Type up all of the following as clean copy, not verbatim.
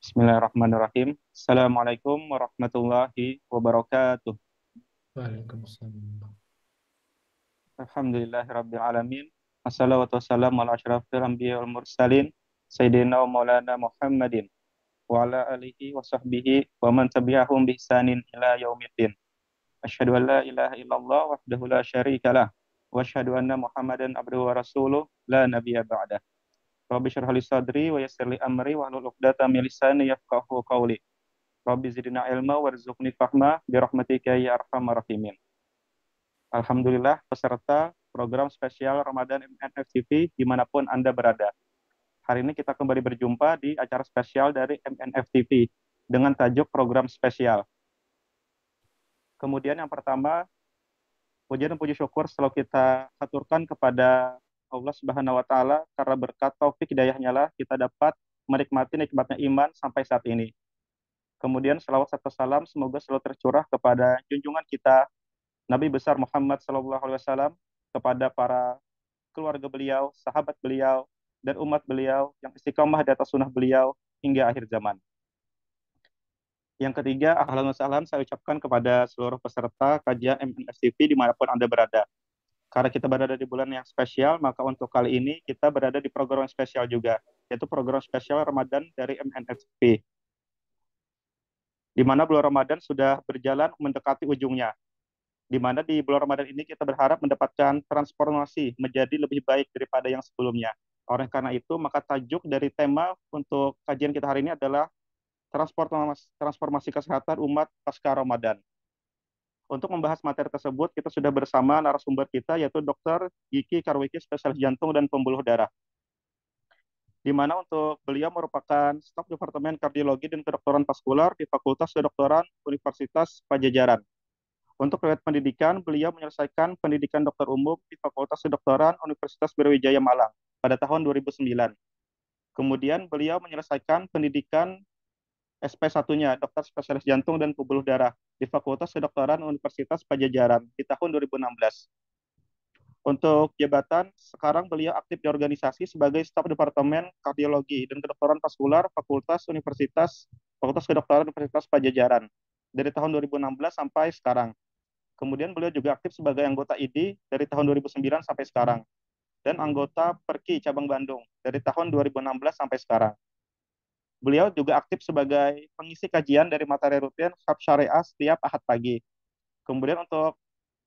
Bismillahirrahmanirrahim. Assalamualaikum warahmatullahi wabarakatuh. Waalaikumsalam. Alhamdulillahirabbil alamin. Wassalatu wassalamu ala asyrafil anbiya wal mursalin sayyidina wa maulana Muhammadin wa ala alihi wa sahbihi wa man tabi'ahum bi ihsanin ila yaumiddin. Asyhadu an la ilaha illallah wahdahu la syarikalah wa asyhadu anna Muhammadan abduhu wa rasuluh la nabiyya ba'dah. Rabbi shrah li sadri wa yassir li amri wa hlul 'uqdatam min lisani yafqahu qawli. Rabbi zidna ilma warzuqni fahma birahmatika ya arhamar rahimin. Alhamdulillah peserta program spesial Ramadan MNFTV dimanapun Anda berada. Hari ini kita kembali berjumpa di acara spesial dari MNFTV dengan tajuk program spesial. Kemudian yang pertama, puji dan puji syukur selalu kita haturkan kepada Allah Subhanahu wa taala karena berkat taufik hidayahnya lah kita dapat menikmati nikmatnya iman sampai saat ini. Kemudian selawat serta salam semoga selalu tercurah kepada junjungan kita Nabi besar Muhammad SAW, kepada para keluarga beliau, sahabat beliau, dan umat beliau yang istiqomah di atas sunnah beliau hingga akhir zaman. Yang ketiga, ahlan wa sahlan saya ucapkan kepada seluruh peserta kajian MNSTV dimanapun Anda berada. Karena kita berada di bulan yang spesial, maka untuk kali ini kita berada di program spesial juga, yaitu program spesial Ramadan dari MNSTV, di mana bulan Ramadan sudah berjalan mendekati ujungnya, di mana di bulan Ramadan ini kita berharap mendapatkan transformasi menjadi lebih baik daripada yang sebelumnya. Oleh karena itu, maka tajuk dari tema untuk kajian kita hari ini adalah transformasi kesehatan umat pasca Ramadan. Untuk membahas materi tersebut, kita sudah bersama narasumber kita, yaitu Dr. Giki Karwiki, spesialis jantung dan pembuluh darah. Di mana untuk beliau merupakan staf Departemen Kardiologi dan Kedokteran Vaskular di Fakultas Kedokteran Universitas Pajajaran. Untuk riwayat pendidikan, beliau menyelesaikan pendidikan dokter umum di Fakultas Kedokteran Universitas Brawijaya Malang pada tahun 2009. Kemudian beliau menyelesaikan pendidikan SP1-nya, dokter spesialis jantung dan pembuluh darah di Fakultas Kedokteran Universitas Pajajaran di tahun 2016. Untuk jabatan, sekarang beliau aktif di organisasi sebagai staf Departemen Kardiologi dan Kedokteran Vaskular Fakultas Kedokteran Universitas Pajajaran dari tahun 2016 sampai sekarang. Kemudian beliau juga aktif sebagai anggota ID dari tahun 2009 sampai sekarang dan anggota Perki cabang Bandung dari tahun 2016 sampai sekarang. Beliau juga aktif sebagai pengisi kajian dari materi rutin Hab Syariah setiap Ahad pagi. Kemudian untuk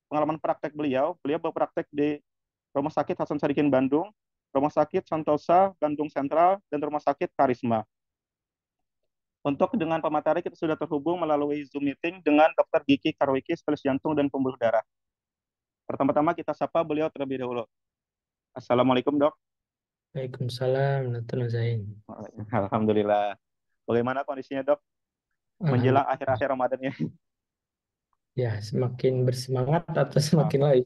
pengalaman praktek beliau, beliau berpraktek di Rumah Sakit Hasan Sadikin Bandung, Rumah Sakit Santosa Bandung Sentral, dan Rumah Sakit Karisma. Untuk dengan pemateri kita sudah terhubung melalui Zoom meeting dengan Dr. Giki Karwiki, spesialis jantung dan pembuluh darah. Pertama-tama kita sapa beliau terlebih dahulu. Assalamualaikum dok. Waalaikumsalam, Dr. Zain. Alhamdulillah. Bagaimana kondisinya dok? Menjelang Alhamdulillah. akhir-akhir Ramadan ini. Ya, semakin bersemangat atau semakin lain.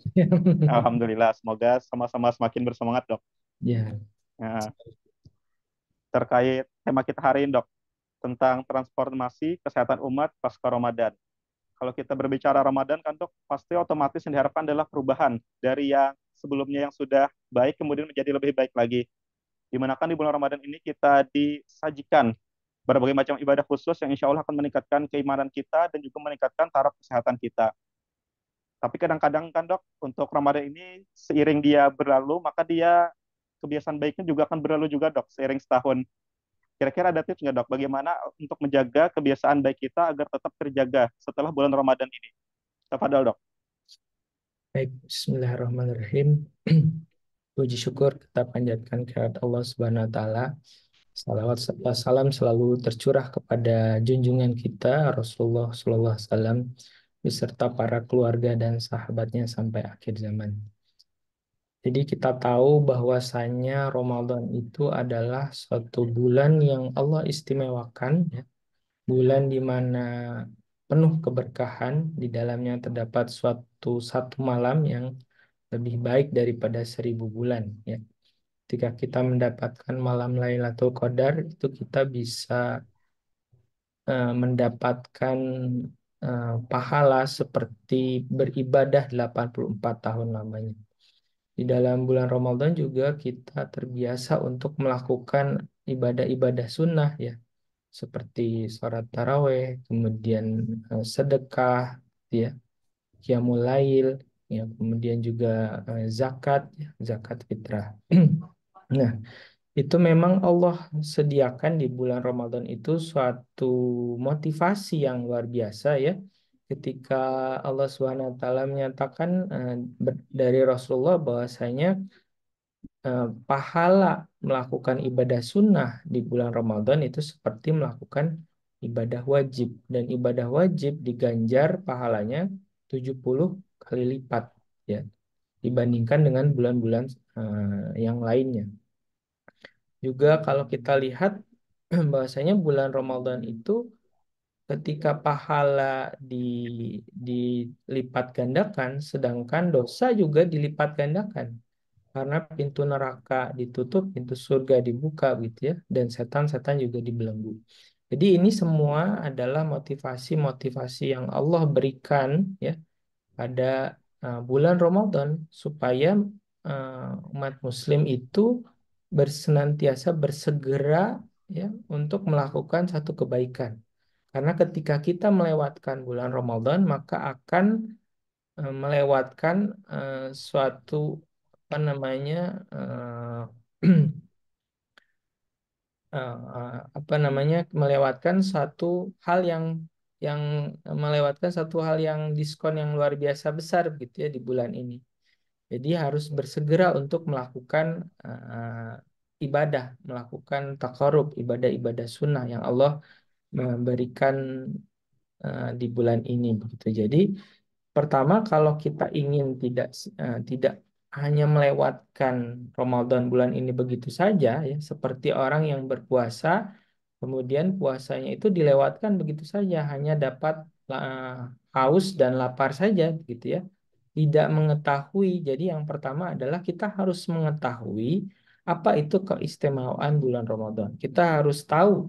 Alhamdulillah. Semoga sama-sama semakin bersemangat dok. Ya, Ya, terkait tema kita hari ini dok, tentang transformasi kesehatan umat pasca Ramadan. Kalau kita berbicara Ramadan kan dok, pasti otomatis yang diharapkan adalah perubahan dari yang sebelumnya yang sudah baik kemudian menjadi lebih baik lagi. Dimana kan di bulan Ramadan ini kita disajikan berbagai macam ibadah khusus yang insya Allah akan meningkatkan keimanan kita dan juga meningkatkan taraf kesehatan kita. Tapi kadang-kadang kan dok, untuk Ramadan ini seiring dia berlalu, maka dia kebiasaan baiknya juga akan berlalu juga dok, seiring setahun. Kira-kira ada tips nggak dok, bagaimana untuk menjaga kebiasaan baik kita agar tetap terjaga setelah bulan Ramadan ini? Tafadhol dok. baik. Bismillahirrahmanirrahim. Puji syukur kita panjatkan kehadirat Allah Subhanahu wa taala. Salawat serta salam selalu tercurah kepada junjungan kita Rasulullah sallallahu alaihi wasallam beserta para keluarga dan sahabatnya sampai akhir zaman. Jadi kita tahu bahwasannya Ramadan itu adalah suatu bulan yang Allah istimewakan, ya. Bulan di mana penuh keberkahan, di dalamnya terdapat satu malam yang lebih baik daripada 1.000 bulan, ya. Ketika kita mendapatkan malam Lailatul Qadar, itu kita bisa mendapatkan pahala seperti beribadah 84 tahun lamanya. Di dalam bulan Ramadan juga kita terbiasa untuk melakukan ibadah-ibadah sunnah, ya. seperti sholat taraweh, kemudian sedekah, ya, qiyamul lail, ya, kemudian juga zakat, ya, zakat fitrah. Nah, itu memang Allah sediakan di bulan Ramadan itu suatu motivasi yang luar biasa, ya. Ketika Allah SWT menyatakan dari Rasulullah bahwasanya pahala melakukan ibadah sunnah di bulan Ramadan itu seperti melakukan ibadah wajib, dan ibadah wajib diganjar pahalanya 70 kali lipat, ya, dibandingkan dengan bulan-bulan yang lainnya. Juga kalau kita lihat bahwasanya bulan Ramadan itu ketika pahala di dilipat gandakan, sedangkan dosa juga dilipat gandakan karena pintu neraka ditutup, pintu surga dibuka gitu ya, dan setan-setan juga dibelenggu. Jadi ini semua adalah motivasi-motivasi yang Allah berikan, ya, pada bulan Ramadan supaya umat Muslim itu bersenantiasa bersegera, ya, untuk melakukan satu kebaikan. Karena ketika kita melewatkan bulan Ramadan, maka akan melewatkan suatu apa namanya apa namanya melewatkan satu hal yang melewatkan satu hal yang diskon yang luar biasa besar gitu ya di bulan ini. Jadi harus bersegera untuk melakukan ibadah, melakukan takarub, ibadah-ibadah sunnah yang Allah memberikan di bulan ini begitu. Jadi pertama, kalau kita ingin tidak hanya melewatkan Ramadan bulan ini begitu saja, ya, seperti orang yang berpuasa, kemudian puasanya itu dilewatkan begitu saja, hanya dapat haus dan lapar saja, gitu ya. Tidak mengetahui. Jadi yang pertama adalah kita harus mengetahui apa itu keistimewaan bulan Ramadan. Kita harus tahu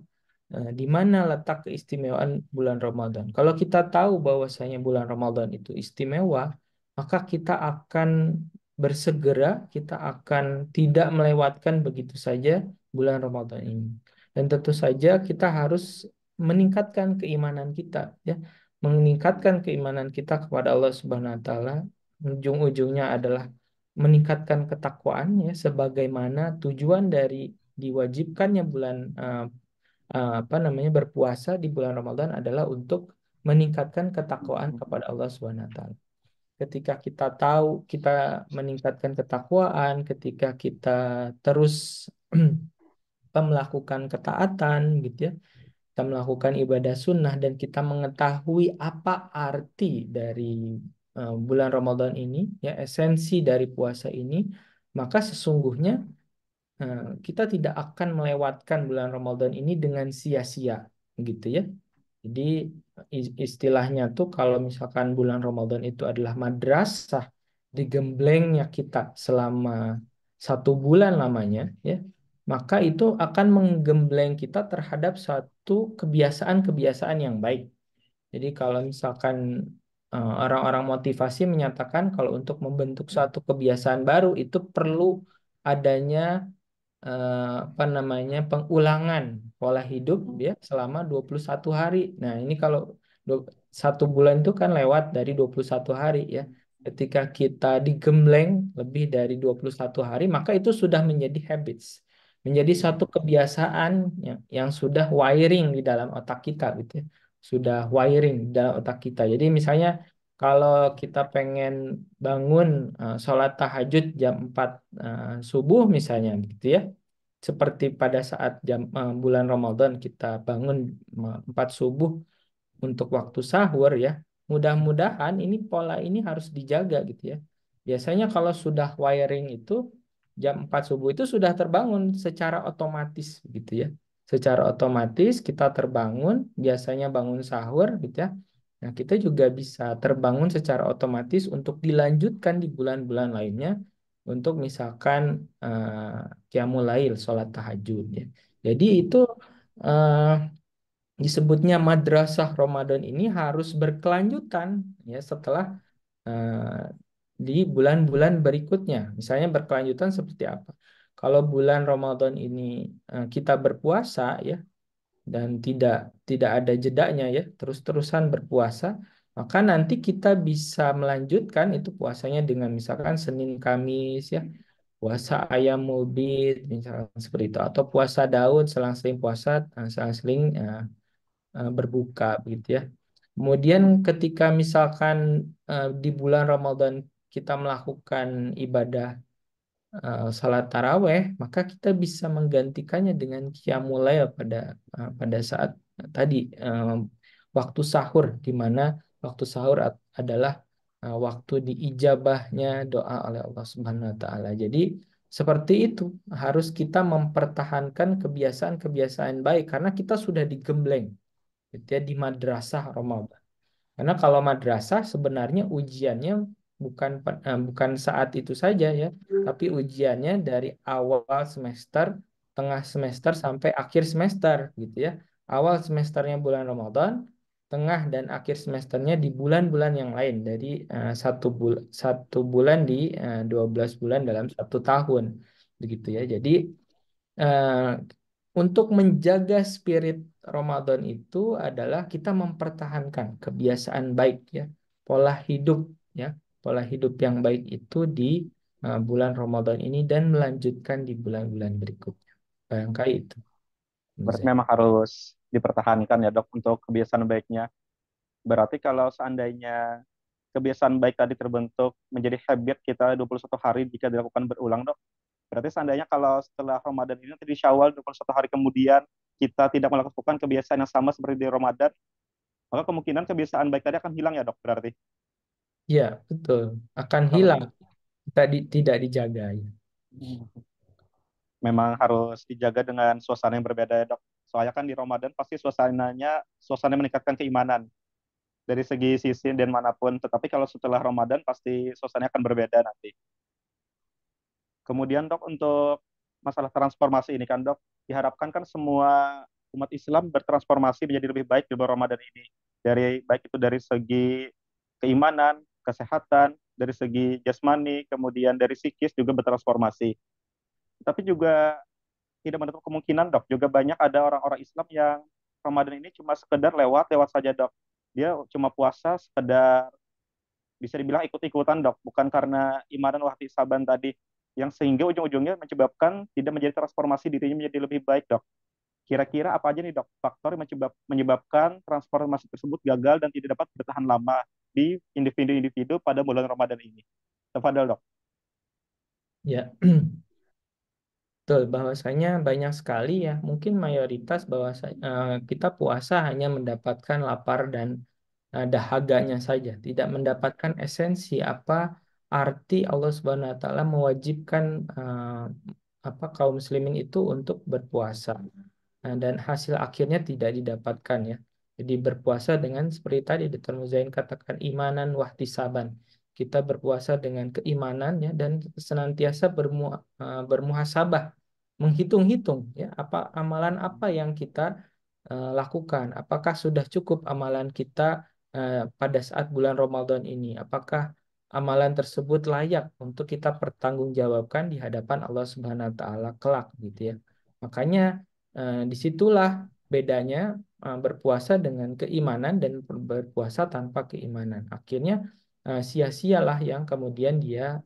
di mana letak keistimewaan bulan Ramadan. Kalau kita tahu bahwasanya bulan Ramadan itu istimewa, maka kita akan bersegera, kita akan tidak melewatkan begitu saja bulan Ramadan ini. Dan tentu saja kita harus meningkatkan keimanan kita, ya, meningkatkan keimanan kita kepada Allah Subhanahu wa taala. Ujung-ujungnya adalah meningkatkan ketakwaan, ya, sebagaimana tujuan dari diwajibkannya bulan apa namanya berpuasa di bulan Ramadan adalah untuk meningkatkan ketakwaan kepada Allah Subhanahu wa taala. Ketika kita tahu kita meningkatkan ketakwaan, ketika kita terus melakukan ketaatan gitu ya, kita melakukan ibadah sunnah dan kita mengetahui apa arti dari bulan Ramadan ini, ya, esensi dari puasa ini, maka sesungguhnya kita tidak akan melewatkan bulan Ramadan ini dengan sia-sia, gitu ya. Jadi istilahnya tuh kalau misalkan bulan Ramadan itu adalah madrasah, digemblengnya kita selama 1 bulan lamanya, ya, maka itu akan menggembleng kita terhadap suatu kebiasaan-kebiasaan yang baik. Jadi kalau misalkan orang-orang motivasi menyatakan kalau untuk membentuk suatu kebiasaan baru itu perlu adanya apa namanya pengulangan pola hidup dia selama 21 hari. Nah, ini kalau 1 bulan itu kan lewat dari 21 hari, ya. Ketika kita digembleng lebih dari 21 hari, maka itu sudah menjadi habits. Menjadi satu kebiasaan yang sudah wiring di dalam otak kita gitu ya. Sudah wiring di dalam otak kita. Jadi misalnya kalau kita pengen bangun sholat tahajud jam 4 subuh misalnya gitu ya. Seperti pada saat bulan Ramadan kita bangun 4 subuh untuk waktu sahur, ya. Mudah-mudahan ini pola ini harus dijaga gitu ya. Biasanya kalau sudah wiring itu jam 4 subuh itu sudah terbangun secara otomatis gitu ya. Secara otomatis kita terbangun, biasanya bangun sahur gitu ya. Nah, kita juga bisa terbangun secara otomatis untuk dilanjutkan di bulan-bulan lainnya untuk misalkan qiyamul lail, sholat tahajud, ya. Jadi itu eh, disebutnya madrasah Ramadan ini harus berkelanjutan, ya, setelah eh, di bulan-bulan berikutnya. Misalnya berkelanjutan seperti apa? Kalau bulan Ramadan ini kita berpuasa, ya, dan tidak tidak ada jedanya ya, terus-terusan berpuasa, maka nanti kita bisa melanjutkan itu puasanya dengan misalkan Senin Kamis ya, puasa ayam mulbit misalkan seperti itu, atau puasa Daud selang-seling puasa, selang-seling berbuka begitu ya. Kemudian ketika misalkan di bulan Ramadan kita melakukan ibadah salat taraweh, maka kita bisa menggantikannya dengan qiyamul lail pada saat tadi waktu sahur, di mana waktu sahur adalah waktu diijabahnya doa oleh Allah Subhanahu wa taala. Jadi seperti itu harus kita mempertahankan kebiasaan-kebiasaan baik karena kita sudah digembleng gitu ya di madrasah Ramadan. Karena kalau madrasah sebenarnya ujiannya bukan saat itu saja ya, tapi ujiannya dari awal semester, tengah semester sampai akhir semester gitu ya. Awal semesternya bulan Ramadan, tengah dan akhir semesternya di bulan-bulan yang lain dari satu bulan di 12 bulan dalam satu tahun begitu ya. Jadi eh, untuk menjaga spirit Ramadan itu adalah kita mempertahankan kebiasaan baik ya, pola hidup ya, pola hidup yang baik itu di bulan Ramadan ini dan melanjutkan di bulan-bulan berikutnya. Barangkali itu, Mas Berarti Zain. memang harus dipertahankan ya dok untuk kebiasaan baiknya. Berarti kalau seandainya kebiasaan baik tadi terbentuk menjadi habit kita 21 hari jika dilakukan berulang dok. Berarti seandainya kalau setelah Ramadan ini nanti di Syawal 21 hari kemudian kita tidak melakukan kebiasaan yang sama seperti di Ramadan, maka kemungkinan kebiasaan baik tadi akan hilang ya dok berarti. Ya, betul. Akan Kalau hilang. Tidak dijaga ya. memang harus dijaga dengan suasana yang berbeda ya dok. Soalnya kan di Ramadan pasti suasana meningkatkan keimanan dari segi sisi dan manapun. Tetapi kalau setelah Ramadan pasti suasananya akan berbeda nanti. Kemudian dok untuk masalah transformasi ini kan dok, diharapkan kan semua umat Islam bertransformasi menjadi lebih baik di bulan Ramadan ini. Dari baik itu dari segi keimanan, kesehatan, dari segi jasmani, kemudian dari psikis juga bertransformasi. Tapi juga tidak menutup kemungkinan dok, juga banyak ada orang-orang Islam yang Ramadan ini cuma sekedar lewat-lewat saja dok. Dia cuma puasa sekedar bisa dibilang ikut-ikutan dok, bukan karena iman dan saban tadi, yang sehingga ujung-ujungnya menyebabkan tidak menjadi transformasi dirinya menjadi lebih baik dok. Kira-kira apa aja nih dok faktor yang menyebabkan transformasi tersebut gagal dan tidak dapat bertahan lama di individu-individu pada bulan Ramadan ini? Tafadhol dok. Ya, betul, bahwasanya banyak sekali ya, mungkin mayoritas kita puasa hanya mendapatkan lapar dan dahaganya saja, tidak mendapatkan esensi apa arti Allah Subhanahu wa taala mewajibkan kaum muslimin itu untuk berpuasa. Nah, dan hasil akhirnya tidak didapatkan ya. Jadi berpuasa dengan seperti tadi Dr. Muzain katakan imanan wahtisaban. Kita berpuasa dengan keimanan ya dan senantiasa bermuhasabah, menghitung-hitung ya amalan apa yang kita lakukan. Apakah sudah cukup amalan kita pada saat bulan Ramadan ini? Apakah amalan tersebut layak untuk kita pertanggungjawabkan di hadapan Allah Subhanahu wa taala kelak gitu ya. Makanya disitulah bedanya berpuasa dengan keimanan dan berpuasa tanpa keimanan. Akhirnya sia-sialah yang kemudian dia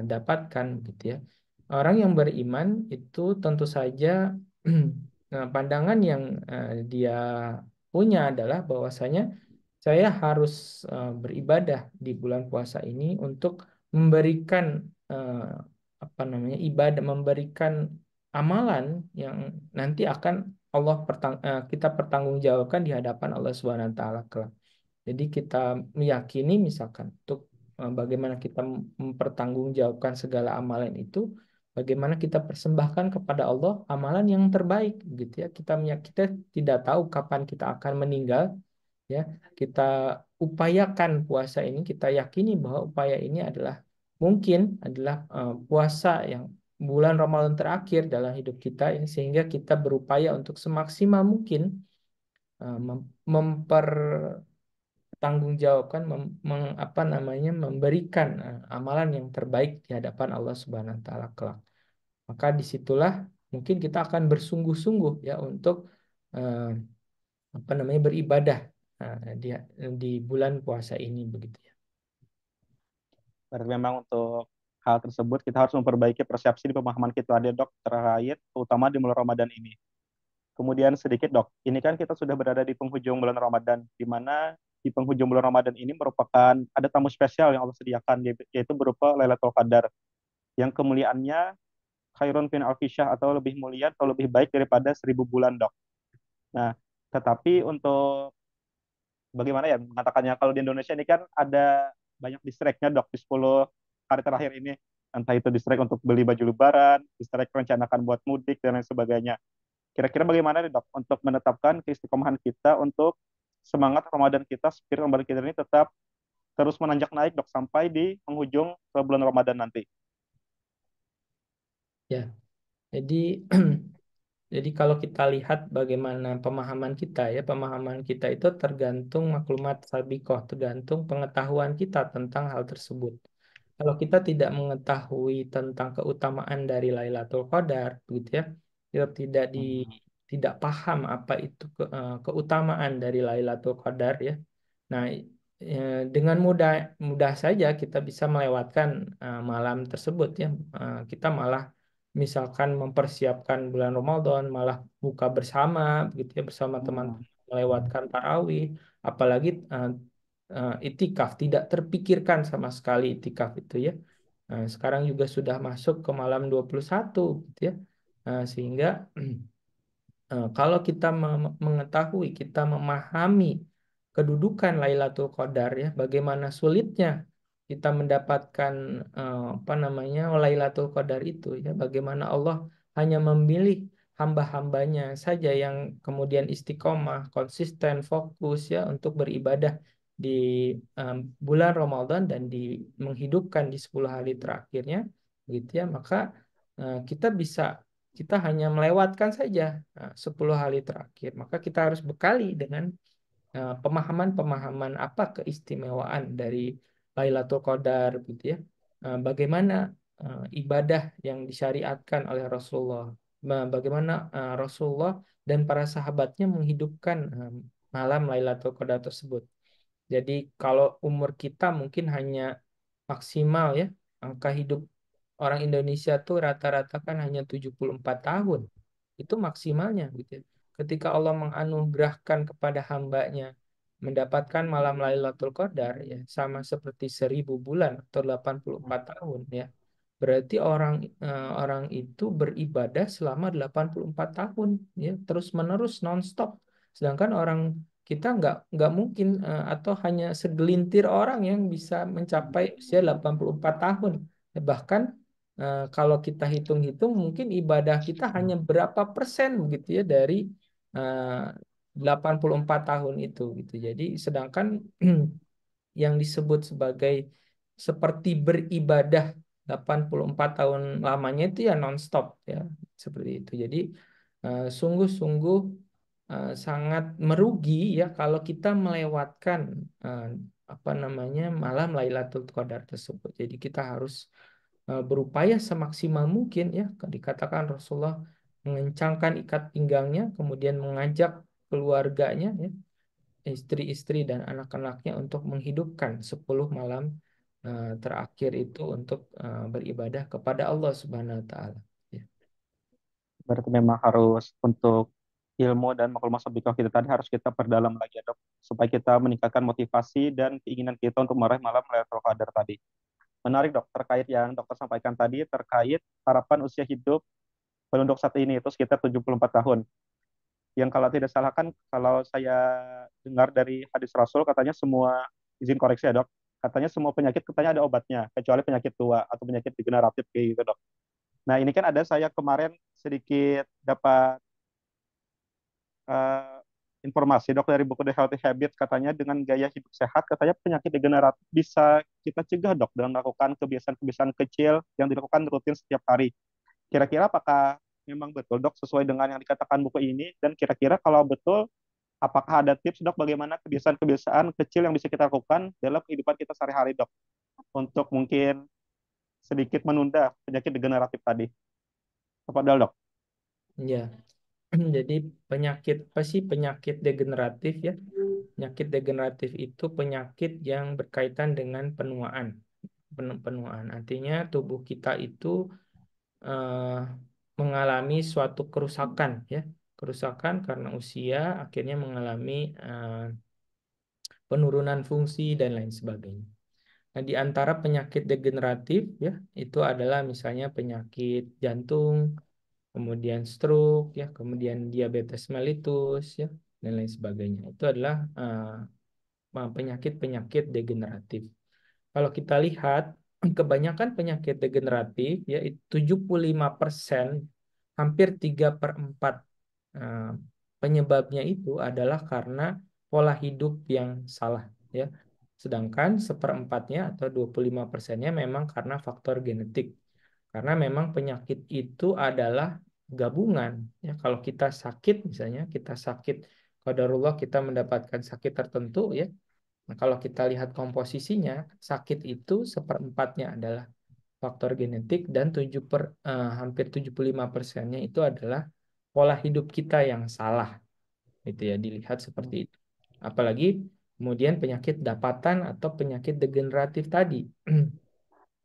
dapatkan gitu ya. Orang yang beriman itu tentu saja pandangan yang dia punya adalah bahwasanya saya harus beribadah di bulan puasa ini untuk memberikan eh, ibadah, memberikan amalan yang nanti akan kita pertanggungjawabkan di hadapan Allah Subhanahu wa taala kelak. Jadi kita meyakini misalkan untuk bagaimana kita mempertanggungjawabkan segala amalan itu, bagaimana kita persembahkan kepada Allah amalan yang terbaik gitu ya. Kita tidak tahu kapan kita akan meninggal ya. Kita upayakan puasa ini, kita yakini bahwa upaya ini adalah puasa yang bulan Ramadan terakhir dalam hidup kita ya, sehingga kita berupaya untuk semaksimal mungkin mempertanggungjawabkan memberikan amalan yang terbaik di hadapan Allah Subhanahu wa taala kelak. Maka disitulah mungkin kita akan bersungguh-sungguh ya untuk eh, apa namanya beribadah di bulan puasa ini begitu ya. Berarti memang untuk hal tersebut kita harus memperbaiki persepsi di pemahaman kita ada dok terkait terutama di bulan Ramadan ini. Kemudian sedikit dok, ini kan kita sudah berada di penghujung bulan Ramadan, di mana di penghujung bulan Ramadan ini merupakan ada tamu spesial yang Allah sediakan, yaitu berupa Lailatul Qadar, yang kemuliaannya khairun fin alfisyah atau lebih mulia atau lebih baik daripada 1.000 bulan dok. Nah, tetapi untuk bagaimana ya mengatakannya kalau di Indonesia ini kan ada banyak distriknya dok di 10 hari terakhir ini. Entah itu distrik untuk beli baju lebaran, distrik rencanakan buat mudik dan lain sebagainya. Kira-kira bagaimana nih dok untuk menetapkan keistiqomahan kita untuk semangat Ramadan kita, spirit Ramadan kita ini tetap terus menanjak naik dok sampai di penghujung ke bulan Ramadan nanti. Ya, jadi jadi kalau kita lihat bagaimana pemahaman kita itu tergantung maklumat sabikoh, tergantung pengetahuan kita tentang hal tersebut. Kalau kita tidak mengetahui tentang keutamaan dari Lailatul Qadar, gitu ya, Hmm. tidak paham apa itu keutamaan dari Lailatul Qadar ya. Nah, dengan mudah mudah saja kita bisa melewatkan malam tersebut ya. Kita malah misalkan mempersiapkan bulan Ramadan, malah buka bersama, gitu ya, bersama Hmm. teman-teman melewatkan tarawih, apalagi itikaf tidak terpikirkan sama sekali itikaf itu ya. Nah, sekarang juga sudah masuk ke malam 21 gitu ya. Sehingga kalau kita mengetahui, kita memahami kedudukan Lailatul Qadar ya, bagaimana sulitnya kita mendapatkan apa namanya Lailatul Qadar itu ya, bagaimana Allah hanya memilih hamba-hambanya saja yang kemudian istiqomah, konsisten, fokus ya untuk beribadah di em, bulan Ramadan dan menghidupkan di 10 hari terakhirnya gitu ya, maka kita hanya melewatkan saja 10 hari terakhir. Maka kita harus bekali dengan pemahaman-pemahaman apa keistimewaan dari Lailatul Qadar gitu ya. Bagaimana ibadah yang disyariatkan oleh Rasulullah. Bagaimana Rasulullah dan para sahabatnya menghidupkan malam Lailatul Qadar tersebut. Jadi kalau umur kita mungkin hanya maksimal ya, angka hidup orang Indonesia tuh rata-rata kan hanya 74 tahun. Itu maksimalnya gitu ya. Ketika Allah menganugerahkan kepada hambanya mendapatkan malam Lailatul Qadar ya sama seperti 1.000 bulan atau 84 tahun ya. Berarti orang itu beribadah selama 84 tahun ya terus-menerus nonstop. Sedangkan orang kita nggak mungkin atau hanya segelintir orang yang bisa mencapai usia 84 tahun. Bahkan kalau kita hitung-hitung mungkin ibadah kita hanya berapa persen begitu ya dari eh, 84 tahun itu gitu. Jadi sedangkan yang disebut sebagai seperti beribadah 84 tahun lamanya itu ya nonstop ya seperti itu. Jadi sungguh-sungguh sangat merugi ya kalau kita melewatkan eh, apa namanya malam Lailatul Qadar tersebut. Jadi kita harus berupaya semaksimal mungkin ya dikatakan Rasulullah mengencangkan ikat pinggangnya kemudian mengajak keluarganya ya istri-istri dan anak-anaknya untuk menghidupkan 10 malam terakhir itu untuk beribadah kepada Allah Subhanahu wa taala. Ya. Berarti memang harus untuk ilmu dan maklumat sabikoh kita tadi harus kita perdalam lagi ya dok, supaya kita meningkatkan motivasi dan keinginan kita untuk meraih malam Lailatul Qadar tadi. Menarik dok, terkait yang dokter sampaikan tadi, terkait harapan usia hidup penduduk saat ini itu sekitar 74 tahun. Yang kalau tidak salah kan, kalau saya dengar dari hadis Rasul, katanya semua, izin koreksi ya dok, katanya semua penyakit katanya ada obatnya, kecuali penyakit tua atau penyakit degeneratif kayak gitu dok. Nah ini kan ada saya kemarin sedikit dapat eh, informasi dok dari buku The Healthy Habits, katanya dengan gaya hidup sehat katanya penyakit degeneratif bisa kita cegah dok dengan melakukan kebiasaan-kebiasaan kecil yang dilakukan rutin setiap hari. Kira-kira apakah memang betul dok sesuai dengan yang dikatakan buku ini, dan kira-kira kalau betul apakah ada tips dok bagaimana kebiasaan-kebiasaan kecil yang bisa kita lakukan dalam kehidupan kita sehari-hari dok untuk mungkin sedikit menunda penyakit degeneratif tadi. Apa dok? Ya. Jadi penyakit apa sih penyakit degeneratif ya? Penyakit degeneratif itu penyakit yang berkaitan dengan penuaan. Penuaan artinya tubuh kita itu eh, mengalami suatu kerusakan ya. Kerusakan karena usia akhirnya mengalami penurunan fungsi dan lain sebagainya. Nah, di antara penyakit degeneratif ya, itu adalah misalnya penyakit jantung, kemudian stroke ya, kemudian diabetes mellitus ya, dan lain sebagainya. Itu adalah penyakit-penyakit degeneratif. Kalau kita lihat, kebanyakan penyakit degeneratif, ya 75%, hampir 3/4 eh, penyebabnya itu adalah karena pola hidup yang salah. Ya. Sedangkan seperempatnya atau 25%-nya memang karena faktor genetik. Karena memang penyakit itu adalah gabungan. Ya, kalau kita sakit, misalnya kita sakit, qadarullah kita mendapatkan sakit tertentu, ya, nah, kalau kita lihat komposisinya, sakit itu seperempatnya adalah faktor genetik dan hampir 75%-nya itu adalah pola hidup kita yang salah. Itu ya dilihat seperti itu. Apalagi kemudian penyakit dapatan atau penyakit degeneratif tadi.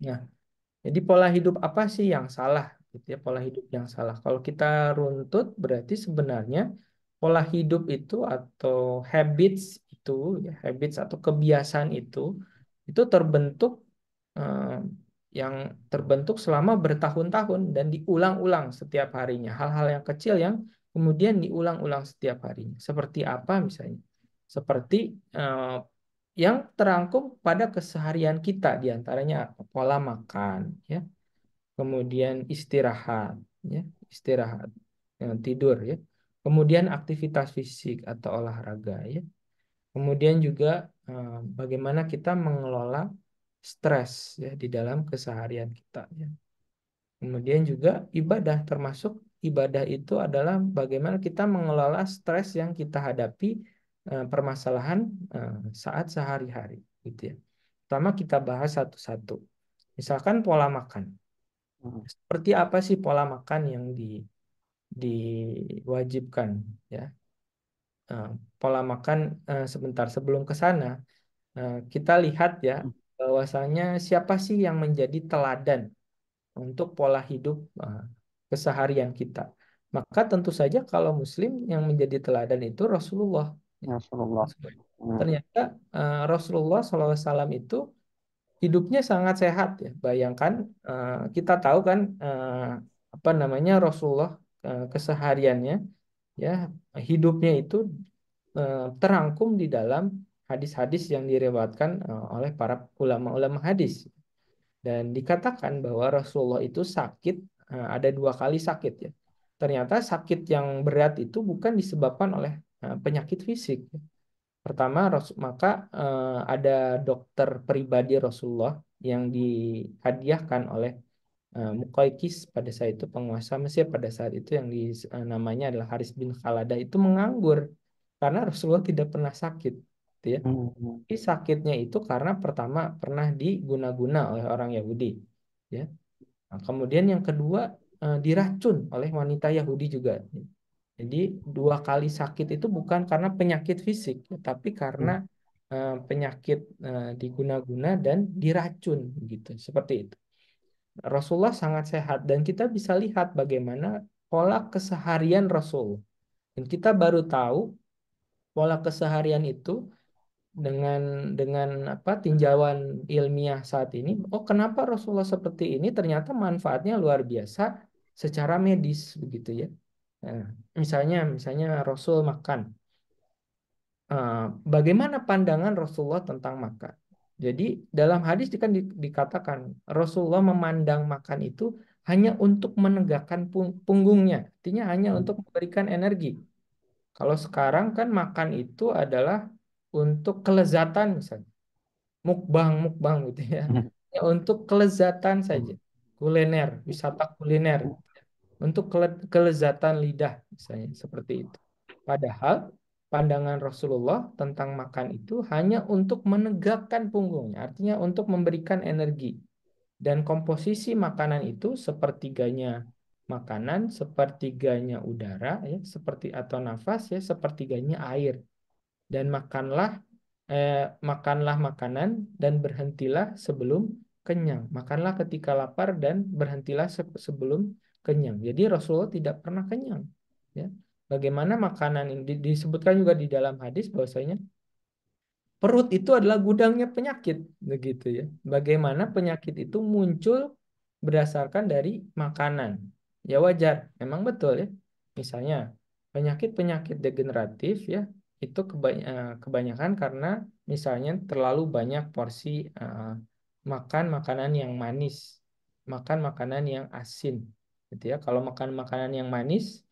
Nah, jadi pola hidup apa sih yang salah? Gitu ya, pola hidup yang salah. Kalau kita runtut berarti sebenarnya pola hidup itu atau habits itu, ya, habits atau kebiasaan itu terbentuk eh, yang terbentuk selama bertahun-tahun dan diulang-ulang setiap harinya. Hal-hal yang kecil yang kemudian diulang-ulang setiap harinya. Seperti apa misalnya? Seperti eh, yang terangkum pada keseharian kita, diantaranya pola makan, ya, kemudian istirahat, ya, istirahat, tidur, ya, kemudian aktivitas fisik atau olahraga, ya, kemudian juga bagaimana kita mengelola stres, ya, di dalam keseharian kita, ya. Kemudian juga ibadah, termasuk ibadah itu adalah bagaimana kita mengelola stres yang kita hadapi, permasalahan saat sehari-hari, gitu ya. Pertama kita bahas satu-satu. Misalkan pola makan. Seperti apa sih pola makan yang diwajibkan, ya? Eh, Pola makan, sebentar sebelum ke sana, kita lihat ya bahwasanya siapa sih yang menjadi teladan untuk pola hidup keseharian kita. Maka tentu saja kalau Muslim yang menjadi teladan itu Rasulullah. Rasulullah. Ternyata Rasulullah SAW itu hidupnya sangat sehat ya. Bayangkan, kita tahu kan apa namanya Rasulullah, kesehariannya, ya, hidupnya itu terangkum di dalam hadis-hadis yang diriwayatkan oleh para ulama-ulama hadis. Dan dikatakan bahwa Rasulullah itu sakit, ada 2 kali sakit ya. Ternyata sakit yang berat itu bukan disebabkan oleh penyakit fisik. Pertama, maka ada dokter pribadi Rasulullah yang dihadiahkan oleh Muqawqis pada saat itu, penguasa Mesir pada saat itu, yang namanya adalah Haris bin Khaladah, itu menganggur karena Rasulullah tidak pernah sakit, gitu ya. Tapi sakitnya itu karena pertama pernah diguna-guna oleh orang Yahudi, ya. Nah, kemudian yang kedua diracun oleh wanita Yahudi juga. Jadi 2 kali sakit itu bukan karena penyakit fisik, tapi karena penyakit diguna-guna dan diracun, gitu. Seperti itu. Rasulullah sangat sehat dan kita bisa lihat bagaimana pola keseharian Rasul. Dan kita baru tahu pola keseharian itu dengan apa tinjauan ilmiah saat ini. Oh, kenapa Rasulullah seperti ini? Ternyata manfaatnya luar biasa secara medis, begitu ya. Nah, misalnya Rasul makan. Eh, Bagaimana pandangan Rasulullah tentang makan? Jadi dalam hadis kan dikatakan Rasulullah memandang makan itu hanya untuk menegakkan punggungnya, artinya hanya untuk memberikan energi. Kalau sekarang kan makan itu adalah untuk kelezatan, misalnya mukbang mukbang gitu ya. Ya, untuk kelezatan saja, kuliner, wisata kuliner, untuk kelezatan lidah misalnya, seperti itu. Padahal pandangan Rasulullah tentang makan itu hanya untuk menegakkan punggungnya, artinya untuk memberikan energi. Dan komposisi makanan itu sepertiganya makanan, sepertiganya udara ya, seperti atau nafas ya, sepertiganya air. Dan makanlah makanan dan berhentilah sebelum kenyang. Makanlah ketika lapar dan berhentilah sebelum kenyang. Jadi Rasulullah tidak pernah kenyang. Ya. Bagaimana makanan ini disebutkan juga di dalam hadis bahwasanya perut itu adalah gudangnya penyakit, begitu ya. Bagaimana penyakit itu muncul berdasarkan dari makanan. Ya wajar, memang betul ya. Misalnya penyakit-penyakit degeneratif ya, itu kebanyakan karena misalnya terlalu banyak porsi makan makanan yang manis, makan makanan yang asin, gitu ya. Kalau makan makanan yang manis,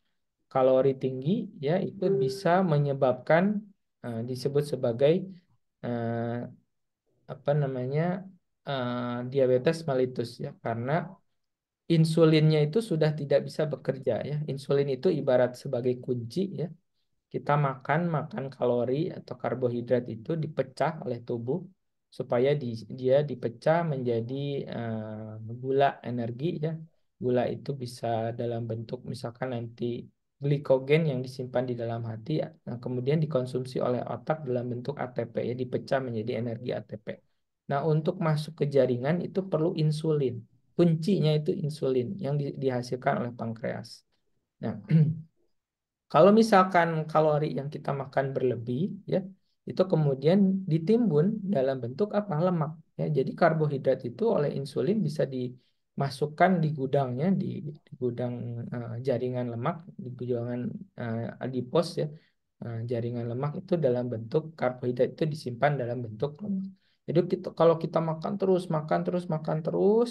kalori tinggi ya itu bisa menyebabkan disebut sebagai eh, apa namanya diabetes mellitus ya karena insulinnya itu sudah tidak bisa bekerja ya. Insulin itu ibarat sebagai kunci ya. Kita makan kalori atau karbohidrat itu dipecah oleh tubuh supaya dia dipecah menjadi gula energi ya. Gula itu bisa dalam bentuk misalkan nanti glikogen yang disimpan di dalam hati ya. Nah, kemudian dikonsumsi oleh otak dalam bentuk ATP ya, dipecah menjadi energi ATP. Nah, untuk masuk ke jaringan itu perlu insulin. Kuncinya itu insulin yang dihasilkan oleh pankreas. Nah, kalau misalkan kalori yang kita makan berlebih, ya, itu kemudian ditimbun dalam bentuk apa? Lemak. Ya, jadi karbohidrat itu oleh insulin bisa dimasukkan di gudangnya, di gudang jaringan lemak, di gudang adipos ya. Jaringan lemak itu dalam bentuk karbohidrat itu disimpan dalam bentuk lemak. Jadi kalau kita makan terus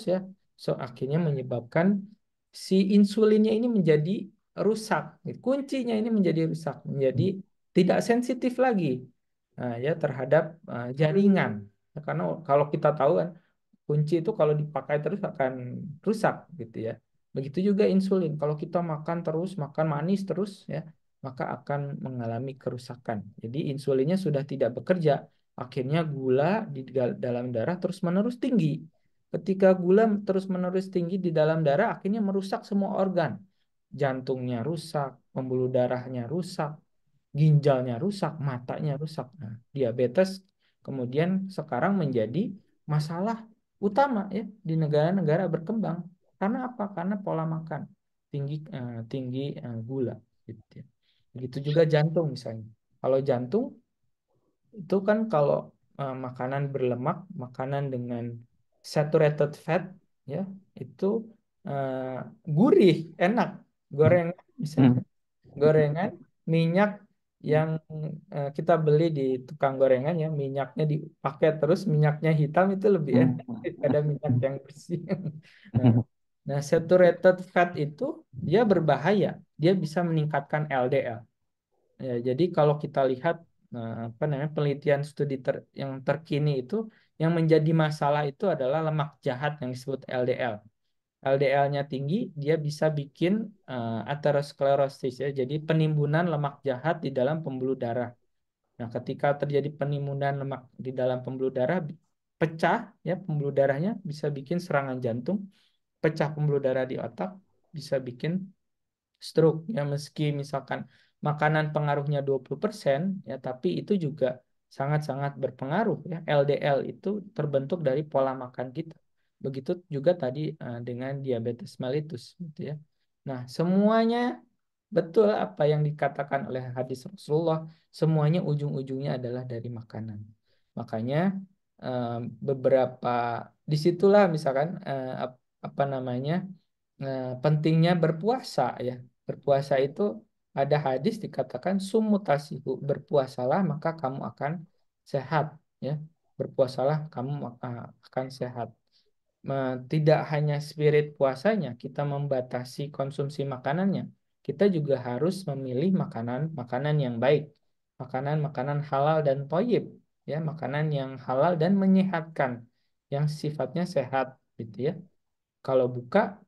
ya, so akhirnya menyebabkan si insulinnya ini menjadi rusak. Kuncinya ini menjadi rusak, menjadi tidak sensitif lagi ya terhadap jaringan. Karena kalau kita tahu kan kunci itu kalau dipakai terus akan rusak gitu ya. Begitu juga insulin. Kalau kita makan terus, makan manis terus ya, maka akan mengalami kerusakan. Jadi insulinnya sudah tidak bekerja, akhirnya gula di dalam darah terus-menerus tinggi. Ketika gula terus-menerus tinggi di dalam darah, akhirnya merusak semua organ. Jantungnya rusak, pembuluh darahnya rusak, ginjalnya rusak, matanya rusak. Nah, diabetes kemudian sekarang menjadi masalah utama ya di negara-negara berkembang. Karena apa? Karena pola makan tinggi gula gitu ya. Begitu juga jantung misalnya. Kalau jantung itu kan kalau makanan berlemak, makanan dengan saturated fat ya, itu eh, gurih, enak. Gorengan misalnya gorengan, minyak yang kita beli di tukang gorengan ya, minyaknya dipakai terus, minyaknya hitam itu lebih enak daripada minyak yang bersih. Nah, nah, saturated fat itu dia berbahaya, dia bisa meningkatkan LDL. Ya, jadi kalau kita lihat apa namanya penelitian studi yang terkini itu, yang menjadi masalah itu adalah lemak jahat yang disebut LDL. LDL-nya tinggi, dia bisa bikin aterosklerosis ya. Jadi penimbunan lemak jahat di dalam pembuluh darah. Nah, ketika terjadi penimbunan lemak di dalam pembuluh darah, pecah ya pembuluh darahnya bisa bikin serangan jantung, pecah pembuluh darah di otak, bisa bikin stroke ya meski misalkan makanan pengaruhnya 20% ya tapi itu juga sangat-sangat berpengaruh ya. LDL itu terbentuk dari pola makan kita. Begitu juga tadi dengan diabetes mellitus gitu ya. Nah, semuanya betul apa yang dikatakan oleh hadis Rasulullah, semuanya ujung-ujungnya adalah dari makanan. Makanya eh, beberapa disitulah misalkan apa namanya pentingnya berpuasa ya. Berpuasa itu ada hadis dikatakan sumutasihu, berpuasalah maka kamu akan sehat ya. Berpuasalah kamu akan sehat. Tidak hanya spirit puasanya, kita membatasi konsumsi makanannya. Kita juga harus memilih makanan-makanan yang baik, makanan-makanan halal dan toyib, ya, makanan yang halal dan menyehatkan, yang sifatnya sehat, gitu ya. Kalau buka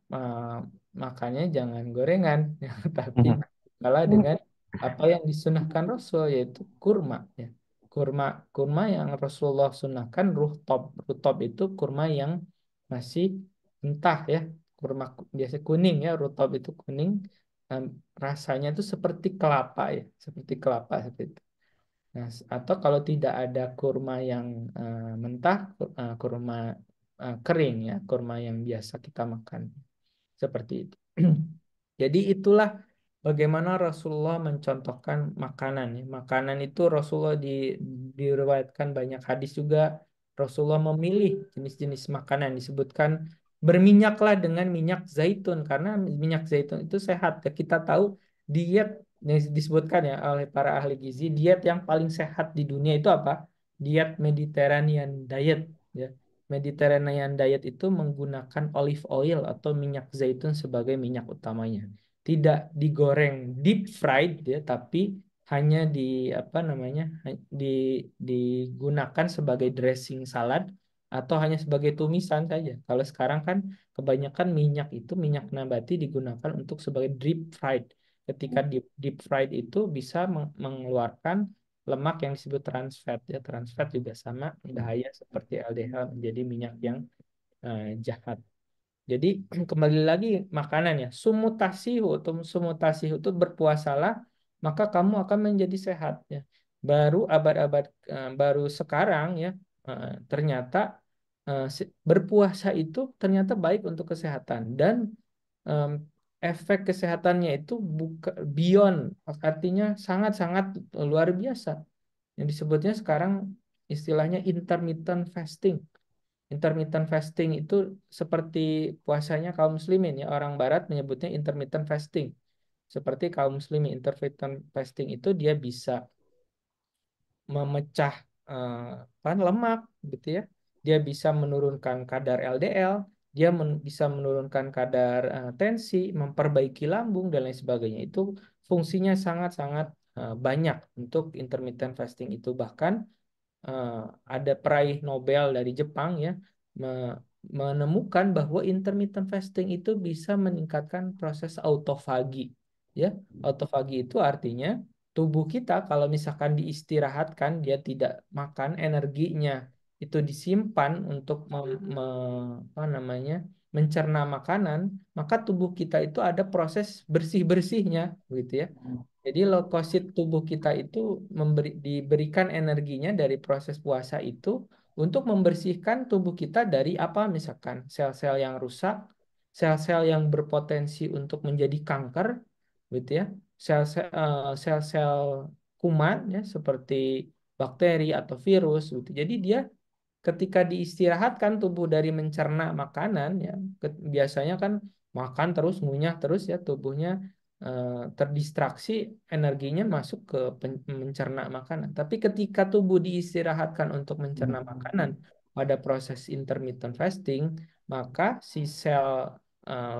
makannya jangan gorengan, ya, tapi kalah dengan apa yang disunahkan Rasul yaitu kurma, ya. Kurma kurma yang Rasulullah sunahkan ruhtop. Ruhtop itu kurma yang masih mentah ya. biasa kuning ya, rutop itu kuning. Em, Rasanya itu seperti kelapa ya, seperti kelapa seperti itu. Nah, atau kalau tidak ada kurma yang mentah, kurma kering ya, kurma yang biasa kita makan seperti itu. Jadi itulah bagaimana Rasulullah mencontohkan makanan ya. Makanan itu Rasulullah diriwayatkan banyak hadis juga, Rasulullah memilih jenis-jenis makanan, disebutkan berminyaklah dengan minyak zaitun karena minyak zaitun itu sehat. Ya, kita tahu diet yang disebutkan ya oleh para ahli gizi, diet yang paling sehat di dunia itu apa? Diet Mediterranean diet ya. Mediterranean diet itu menggunakan olive oil atau minyak zaitun sebagai minyak utamanya. Tidak digoreng deep fried ya, tapi hanya di apa namanya? di digunakan sebagai dressing salad atau hanya sebagai tumisan saja. Kalau sekarang kan kebanyakan minyak itu minyak nabati digunakan untuk sebagai deep fried. Ketika deep fried itu bisa mengeluarkan lemak yang disebut trans fat ya. Trans fat juga sama bahaya seperti LDL menjadi minyak yang jahat. Jadi kembali lagi makanan ya. Sumutasihu itu berpuasalah maka kamu akan menjadi sehat ya. Baru sekarang ya ternyata berpuasa itu ternyata baik untuk kesehatan dan em, efek kesehatannya itu beyond, artinya sangat-sangat luar biasa. Yang disebutnya sekarang istilahnya intermittent fasting. Intermittent fasting itu seperti puasanya kaum muslimin ya. Orang barat menyebutnya intermittent fasting. Seperti kaum muslimin, intermittent fasting itu dia bisa memecah lemak gitu ya. Dia bisa menurunkan kadar LDL, dia bisa menurunkan kadar tensi, memperbaiki lambung dan lain sebagainya. Itu fungsinya sangat-sangat banyak untuk intermittent fasting itu. Bahkan eh, ada peraih Nobel dari Jepang ya me- menemukan bahwa intermittent fasting itu bisa meningkatkan proses autofagi ya. Autofagi itu artinya tubuh kita kalau misalkan diistirahatkan dia tidak makan, energinya itu disimpan untuk apa namanya mencerna makanan, maka tubuh kita itu ada proses bersih-bersihnya gitu ya. Jadi leukosit tubuh kita itu diberikan energinya dari proses puasa itu untuk membersihkan tubuh kita dari apa misalkan sel-sel yang rusak, sel-sel yang berpotensi untuk menjadi kanker, gitu ya, sel-sel kuman ya seperti bakteri atau virus, gitu. Jadi dia ketika diistirahatkan tubuh dari mencerna makanan ya biasanya kan makan terus ngunyah terus ya tubuhnya terdistraksi energinya masuk ke mencerna makanan tapi ketika tubuh diistirahatkan untuk mencerna makanan pada proses intermittent fasting maka si sel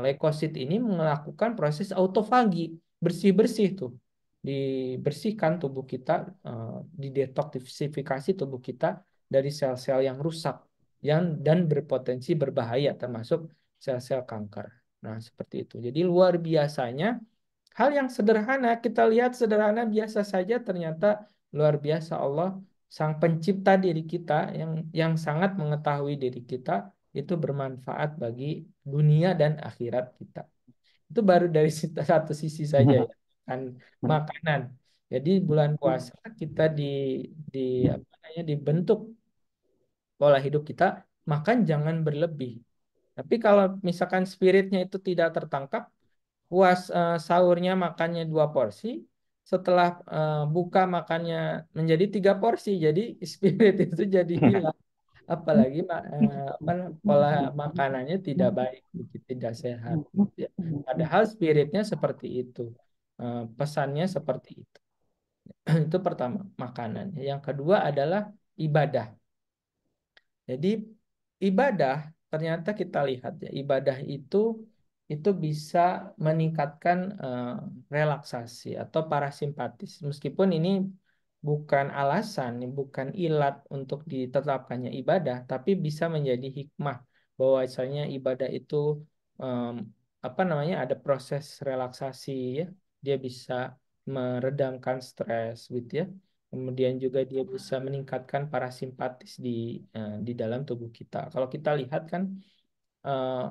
leukosit ini melakukan proses autofagi bersih-bersih tuh dibersihkan tubuh kita didetoksifikasi tubuh kita dari sel-sel yang rusak dan berpotensi berbahaya termasuk sel-sel kanker. Nah, seperti itu. Jadi luar biasanya hal yang sederhana kita lihat sederhana biasa saja ternyata luar biasa Allah sang pencipta diri kita yang sangat mengetahui diri kita itu bermanfaat bagi dunia dan akhirat kita. Itu baru dari satu sisi saja ya, kan makanan. Jadi bulan puasa kita di apa namanya dibentuk pola hidup kita, makan jangan berlebih. Tapi kalau misalkan spiritnya itu tidak tertangkap, sahurnya makannya 2 porsi, setelah buka makannya menjadi 3 porsi, jadi spirit itu jadi hilang. Apalagi pola makanannya tidak baik, begitu, tidak sehat. Ya. Padahal spiritnya seperti itu, pesannya seperti itu. Itu pertama, makanan. Yang kedua adalah ibadah. Jadi ibadah ternyata kita lihat ya ibadah itu bisa meningkatkan relaksasi atau parasimpatis. Meskipun ini bukan alasan, bukan ilat untuk ditetapkannya ibadah, tapi bisa menjadi hikmah bahwasanya ibadah itu em, apa namanya ada proses relaksasi ya. Dia bisa meredamkan stres gitu ya. Kemudian juga dia bisa meningkatkan parasimpatis di dalam tubuh kita. Kalau kita lihat kan eh,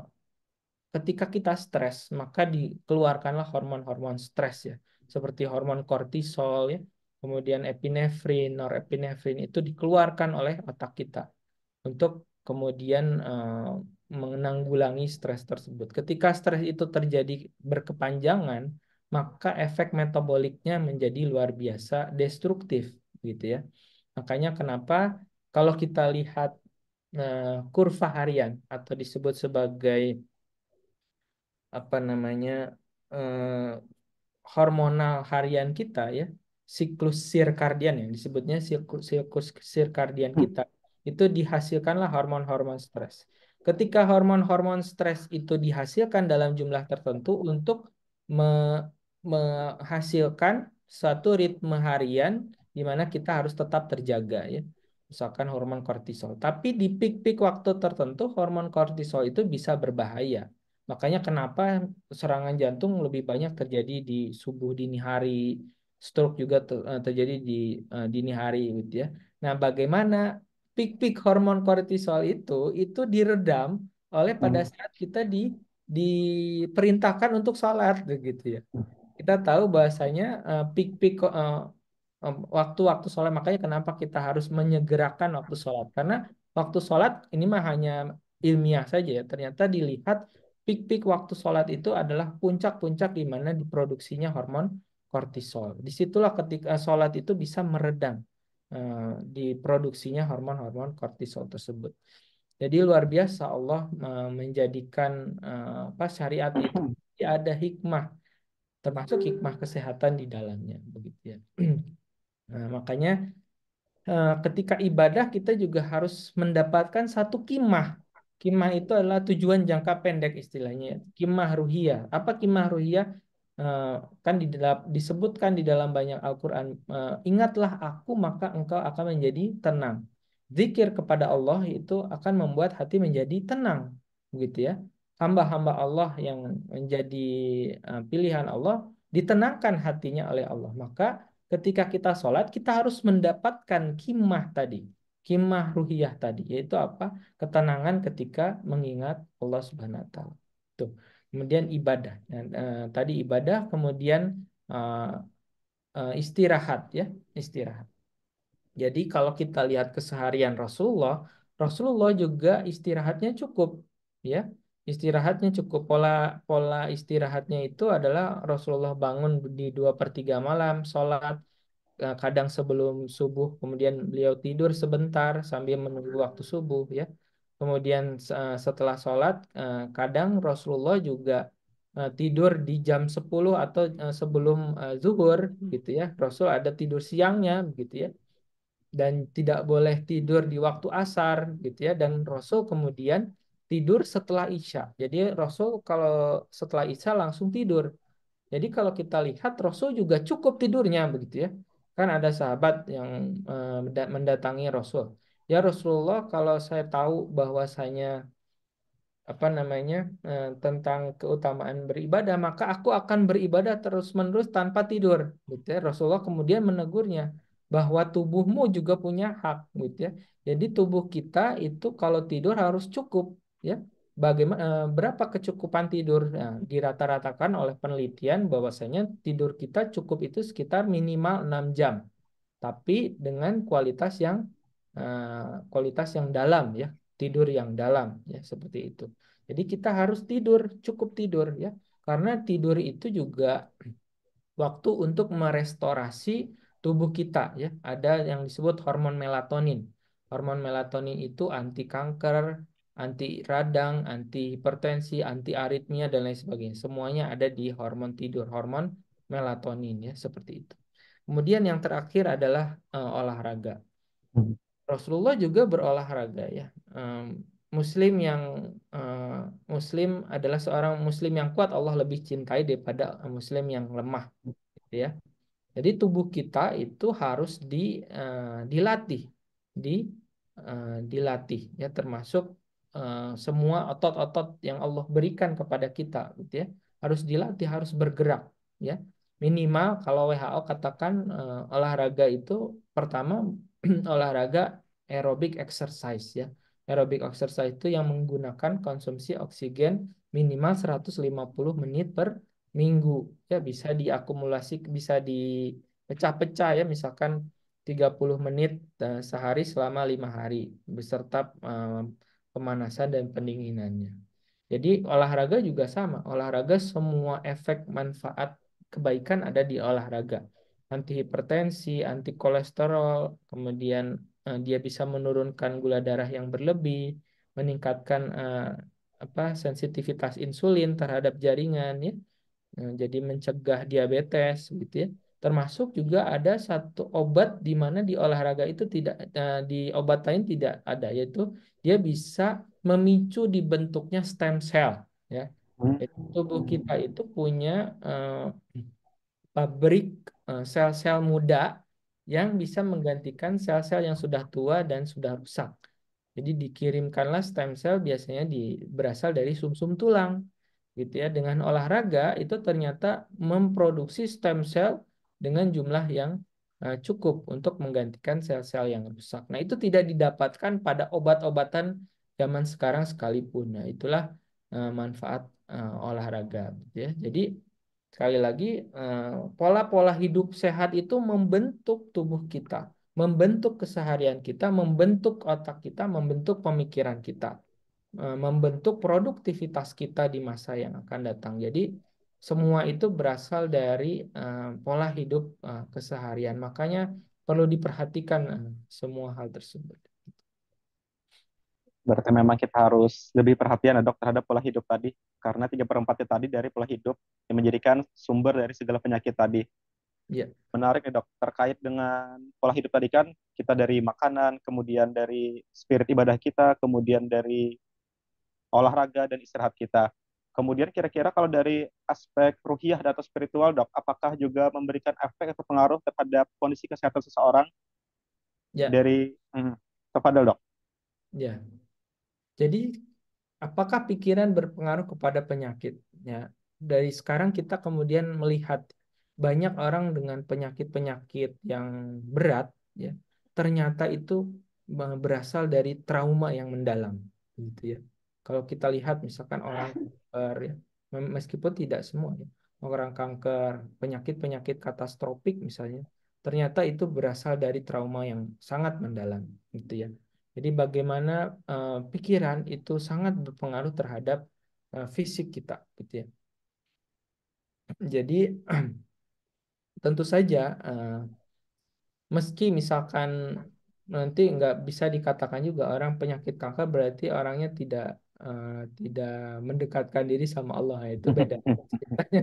ketika kita stres, maka dikeluarkanlah hormon-hormon stres ya, seperti hormon kortisol ya, kemudian epinefrin, norepinefrin itu dikeluarkan oleh otak kita untuk kemudian menanggulangi stres tersebut. Ketika stres itu terjadi berkepanjangan, maka efek metaboliknya menjadi luar biasa destruktif gitu ya. Makanya kenapa kalau kita lihat kurva harian atau disebut sebagai apa namanya eh, hormonal harian kita ya, siklus sirkadian yang disebutnya siklus sirkadian kita, itu dihasilkanlah hormon-hormon stres. Ketika hormon-hormon stres itu dihasilkan dalam jumlah tertentu untuk me- menghasilkan suatu ritme harian di mana kita harus tetap terjaga ya. Misalkan hormon kortisol. Tapi di peak-peak waktu tertentu hormon kortisol itu bisa berbahaya. Makanya kenapa serangan jantung lebih banyak terjadi di subuh dini hari, stroke juga terjadi di dini hari gitu ya. Nah, bagaimana peak-peak hormon kortisol itu diredam oleh pada saat kita diperintahkan untuk sholat gitu ya. Kita tahu bahasanya peak-peak waktu-waktu sholat, makanya kenapa kita harus menyegerakan waktu sholat, karena waktu sholat ini mah hanya ilmiah saja ya, ternyata dilihat peak-peak waktu sholat itu adalah puncak-puncak di mana diproduksinya hormon kortisol. Disitulah ketika sholat itu bisa meredam diproduksinya hormon-hormon kortisol tersebut. Jadi luar biasa Allah menjadikan apa syariat itu ada hikmah, termasuk hikmah kesehatan di dalamnya begitu ya. Nah, makanya ketika ibadah kita juga harus mendapatkan satu kimah. Kimah itu adalah tujuan jangka pendek istilahnya, ya. Kimah ruhiyah. Apa kimah ruhiyah? Eh, kan disebutkan di dalam banyak Al-Quran. Ingatlah aku maka engkau akan menjadi tenang. Zikir kepada Allah itu akan membuat hati menjadi tenang, begitu ya. Hamba-hamba Allah yang menjadi pilihan Allah ditenangkan hatinya oleh Allah. Maka ketika kita sholat, kita harus mendapatkan kimah tadi, kimah ruhiyah tadi, yaitu apa? Ketenangan ketika mengingat Allah Subhanahu Wa Taala. Tuh. Kemudian ibadah. Dan, tadi ibadah, kemudian eh, istirahat ya, istirahat. Jadi kalau kita lihat keseharian Rasulullah, Rasulullah juga istirahatnya cukup, ya. Istirahatnya cukup. Pola pola istirahatnya itu adalah Rasulullah bangun di 2/3 malam, sholat, kadang sebelum subuh, kemudian beliau tidur sebentar sambil menunggu waktu subuh, ya. Kemudian setelah sholat, kadang Rasulullah juga tidur di jam 10 atau sebelum zuhur, gitu ya. Rasul ada tidur siangnya, gitu ya, dan tidak boleh tidur di waktu asar gitu ya, dan Rasul kemudian tidur setelah Isya. Jadi Rasul kalau setelah Isya langsung tidur. Jadi kalau kita lihat Rasul juga cukup tidurnya begitu ya. Kan ada sahabat yang mendatangi Rasul. Ya Rasulullah, kalau saya tahu bahwasanya apa namanya tentang keutamaan beribadah, maka aku akan beribadah terus-menerus tanpa tidur gitu ya. Rasulullah kemudian menegurnya bahwa tubuhmu juga punya hak gitu ya. Jadi tubuh kita itu kalau tidur harus cukup ya. Bagaimana berapa kecukupan tidur? Nah, dirata-ratakan oleh penelitian bahwasanya tidur kita cukup itu sekitar minimal 6 jam, tapi dengan kualitas yang dalam ya, tidur yang dalam ya, seperti itu. Jadi kita harus tidur, cukup tidur ya, karena tidur itu juga waktu untuk merestorasi tubuh kita ya. Ada yang disebut hormon melatonin. Hormon melatonin itu anti kanker, anti radang, anti hipertensi, anti aritmia dan lain sebagainya. Semuanya ada di hormon tidur, hormon melatonin ya, seperti itu. Kemudian yang terakhir adalah olahraga. Rasulullah juga berolahraga ya. Muslim yang eh, Muslim adalah seorang Muslim yang kuat Allah lebih cintai daripada Muslim yang lemah, gitu ya. Jadi tubuh kita itu harus dilatih, di dilatih ya, termasuk semua otot-otot yang Allah berikan kepada kita, gitu ya. Harus dilatih, harus bergerak, ya. Minimal kalau WHO katakan olahraga itu pertama olahraga aerobic exercise ya. Aerobic exercise itu yang menggunakan konsumsi oksigen minimal 150 menit per minggu. Ya, bisa diakumulasi, bisa dipecah-pecah ya, misalkan 30 menit sehari selama 5 hari beserta pemanasan dan pendinginannya. Jadi olahraga juga sama. Olahraga semua efek manfaat kebaikan ada di olahraga. Anti hipertensi, anti kolesterol, kemudian dia bisa menurunkan gula darah yang berlebih, meningkatkan sensitivitas insulin terhadap jaringan ya. Jadi mencegah diabetes gitu ya. Termasuk juga ada satu obat di mana di olahraga itu tidak di obat lain tidak ada, yaitu dia bisa memicu dibentuknya stem cell ya. Hmm. Jadi tubuh kita itu punya pabrik sel-sel muda yang bisa menggantikan sel-sel yang sudah tua dan sudah rusak. Jadi dikirimkanlah stem cell biasanya berasal dari sumsum tulang, gitu ya. Dengan olahraga itu ternyata memproduksi stem cell dengan jumlah yang cukup untuk menggantikan sel-sel yang rusak. Nah, itu tidak didapatkan pada obat-obatan zaman sekarang sekalipun. Nah, itulah manfaat olahraga, gitu ya. Jadi sekali lagi, pola-pola hidup sehat itu membentuk tubuh kita, membentuk keseharian kita, membentuk otak kita, membentuk pemikiran kita, membentuk produktivitas kita di masa yang akan datang. Jadi semua itu berasal dari pola hidup keseharian. Makanya perlu diperhatikan semua hal tersebut. Berarti memang kita harus lebih perhatian ya dok terhadap pola hidup tadi, karena 3/4 tadi dari pola hidup yang menjadikan sumber dari segala penyakit tadi. Ya, Menarik nih dok, terkait dengan pola hidup tadi kan kita dari makanan, kemudian dari spirit ibadah kita, kemudian dari olahraga dan istirahat kita. Kemudian kira-kira kalau dari aspek ruhiyah atau spiritual dok, apakah juga memberikan efek atau pengaruh terhadap kondisi kesehatan seseorang ya, dari kepada dok? ya. Jadi apakah pikiran berpengaruh kepada penyakit? Ya, dari sekarang kita kemudian melihat banyak orang dengan penyakit-penyakit yang berat, ya, ternyata itu berasal dari trauma yang mendalam, gitu ya. Kalau kita lihat misalkan orang kanker, ya, meskipun tidak semua, ya, orang kanker, penyakit-penyakit katastrofik misalnya, ternyata itu berasal dari trauma yang sangat mendalam, gitu ya. Jadi bagaimana pikiran itu sangat berpengaruh terhadap fisik kita, gitu ya. Jadi tentu saja meski misalkan nanti nggak bisa dikatakan juga orang penyakit kanker berarti orangnya eh, tidak mendekatkan diri sama Allah, itu beda ceritanya.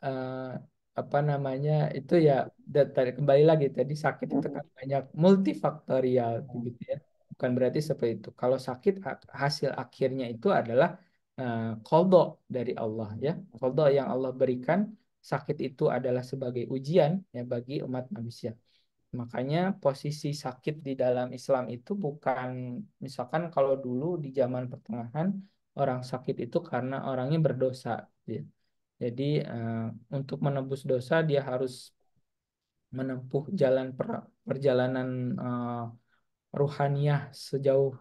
eh, Apa namanya itu ya, kembali lagi tadi sakit itu kan banyak multifaktorial begitu ya, bukan berarti seperti itu kalau sakit hasil akhirnya itu adalah qadha dari Allah ya, qadha yang Allah berikan. Sakit itu adalah sebagai ujian ya bagi umat manusia. Makanya posisi sakit di dalam Islam itu bukan misalkan kalau dulu di zaman pertengahan orang sakit itu karena orangnya berdosa ya. Jadi untuk menebus dosa dia harus menempuh perjalanan ruhaniyah sejauh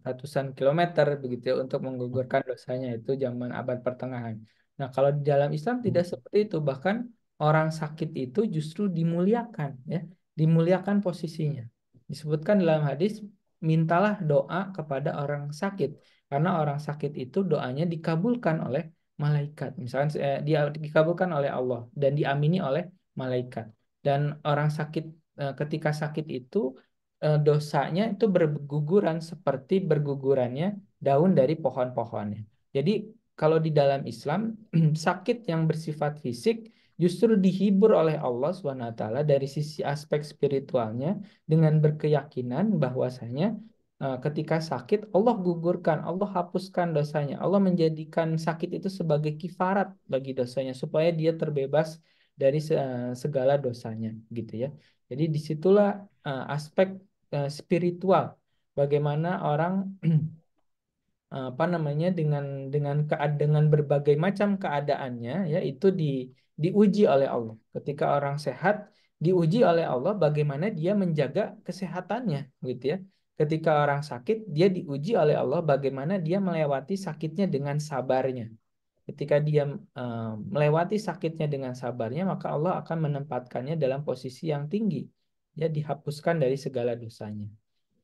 ratusan kilometer begitu ya untuk menggugurkan dosanya, itu zaman abad pertengahan. Nah, kalau di dalam Islam tidak seperti itu, bahkan orang sakit itu justru dimuliakan ya, dimuliakan posisinya. Disebutkan dalam hadis, mintalah doa kepada orang sakit karena orang sakit itu doanya dikabulkan oleh malaikat. Misalkan dia dikabulkan oleh Allah dan diamini oleh malaikat. Dan orang sakit ketika sakit itu dosanya itu berguguran seperti bergugurannya daun dari pohon-pohonnya. Jadi kalau di dalam Islam sakit yang bersifat fisik justru dihibur oleh Allah SWT dari sisi aspek spiritualnya dengan berkeyakinan bahwasanya ketika sakit Allah gugurkan, Allah hapuskan dosanya, Allah menjadikan sakit itu sebagai kifarat bagi dosanya supaya dia terbebas dari segala dosanya, gitu ya. Jadi disitulah aspek spiritual, bagaimana orang apa namanya dengan berbagai macam keadaannya ya itu diuji oleh Allah. Ketika orang sehat diuji oleh Allah bagaimana dia menjaga kesehatannya, gitu ya. ketika orang sakit, dia diuji oleh Allah bagaimana dia melewati sakitnya dengan sabarnya. Ketika dia melewati sakitnya dengan sabarnya, maka Allah akan menempatkannya dalam posisi yang tinggi. Ya, dihapuskan dari segala dosanya.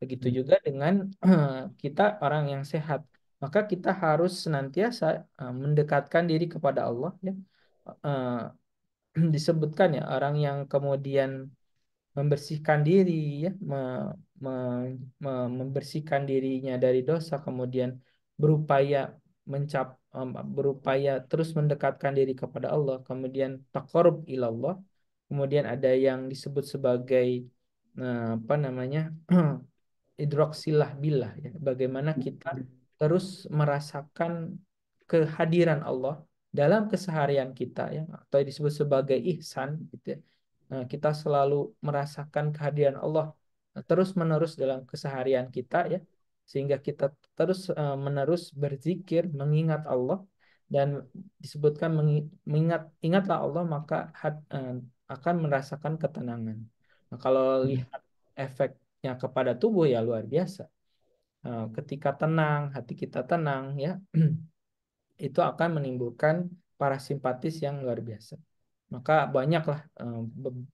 Begitu juga dengan kita orang yang sehat. Maka kita harus senantiasa mendekatkan diri kepada Allah. Ya. Disebutkan ya, orang yang kemudian membersihkan diri, ya, membersihkan dirinya dari dosa, kemudian berupaya mencap berupaya terus mendekatkan diri kepada Allah, kemudian taqarrub ilallah, kemudian ada yang disebut sebagai apa namanya, idroksilah billah, ya, bagaimana kita terus merasakan kehadiran Allah dalam keseharian kita, ya, atau disebut sebagai ihsan gitu ya. Nah, kita selalu merasakan kehadiran Allah terus-menerus dalam keseharian kita, ya, sehingga kita terus menerus berzikir, mengingat Allah, dan disebutkan ingatlah Allah maka akan merasakan ketenangan. Nah, kalau lihat efeknya kepada tubuh ya luar biasa. Ketika tenang, hati kita tenang, ya, itu akan menimbulkan parasimpatis yang luar biasa. Maka banyaklah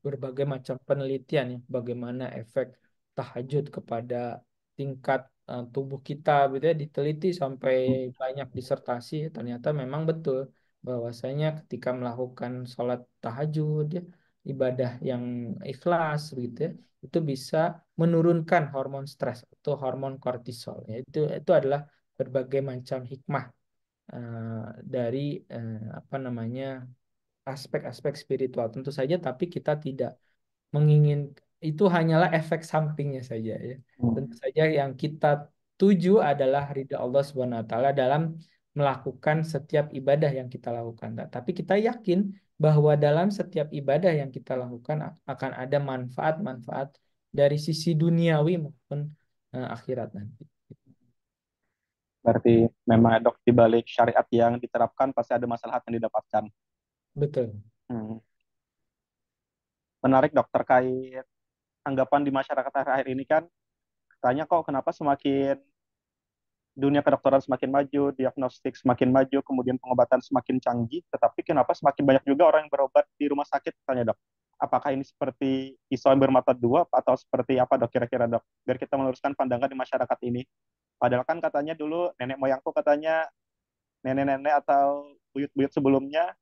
berbagai macam penelitian ya, bagaimana efek tahajud kepada tingkat tubuh kita, gitu ya, diteliti sampai banyak disertasi. Ternyata memang betul bahwasanya ketika melakukan sholat tahajud, ya, ibadah yang ikhlas, gitu ya, itu bisa menurunkan hormon stres atau hormon kortisol. Ya, itu adalah berbagai macam hikmah dari apa namanya, aspek-aspek spiritual tentu saja, tapi kita tidak mengingin, itu hanyalah efek sampingnya saja, ya. Tentu saja yang kita tuju adalah ridha Allah Subhanahu wa taala dalam melakukan setiap ibadah yang kita lakukan. Tapi kita yakin bahwa dalam setiap ibadah yang kita lakukan akan ada manfaat-manfaat dari sisi duniawi maupun akhirat nanti. Berarti memang dok di balik syariat yang diterapkan pasti ada masalah yang didapatkan. Betul. Hmm. Menarik dok terkait anggapan di masyarakat akhir-akhir ini kan tanya kok kenapa semakin dunia kedokteran semakin maju, diagnostik semakin maju, kemudian pengobatan semakin canggih, tetapi kenapa semakin banyak juga orang yang berobat di rumah sakit, tanya dok. Apakah ini seperti pisau yang bermata dua atau seperti apa dok kira-kira dok? Biar kita meluruskan pandangan di masyarakat ini. Padahal kan katanya dulu nenek moyangku katanya nenek-nenek atau buyut-buyut sebelumnya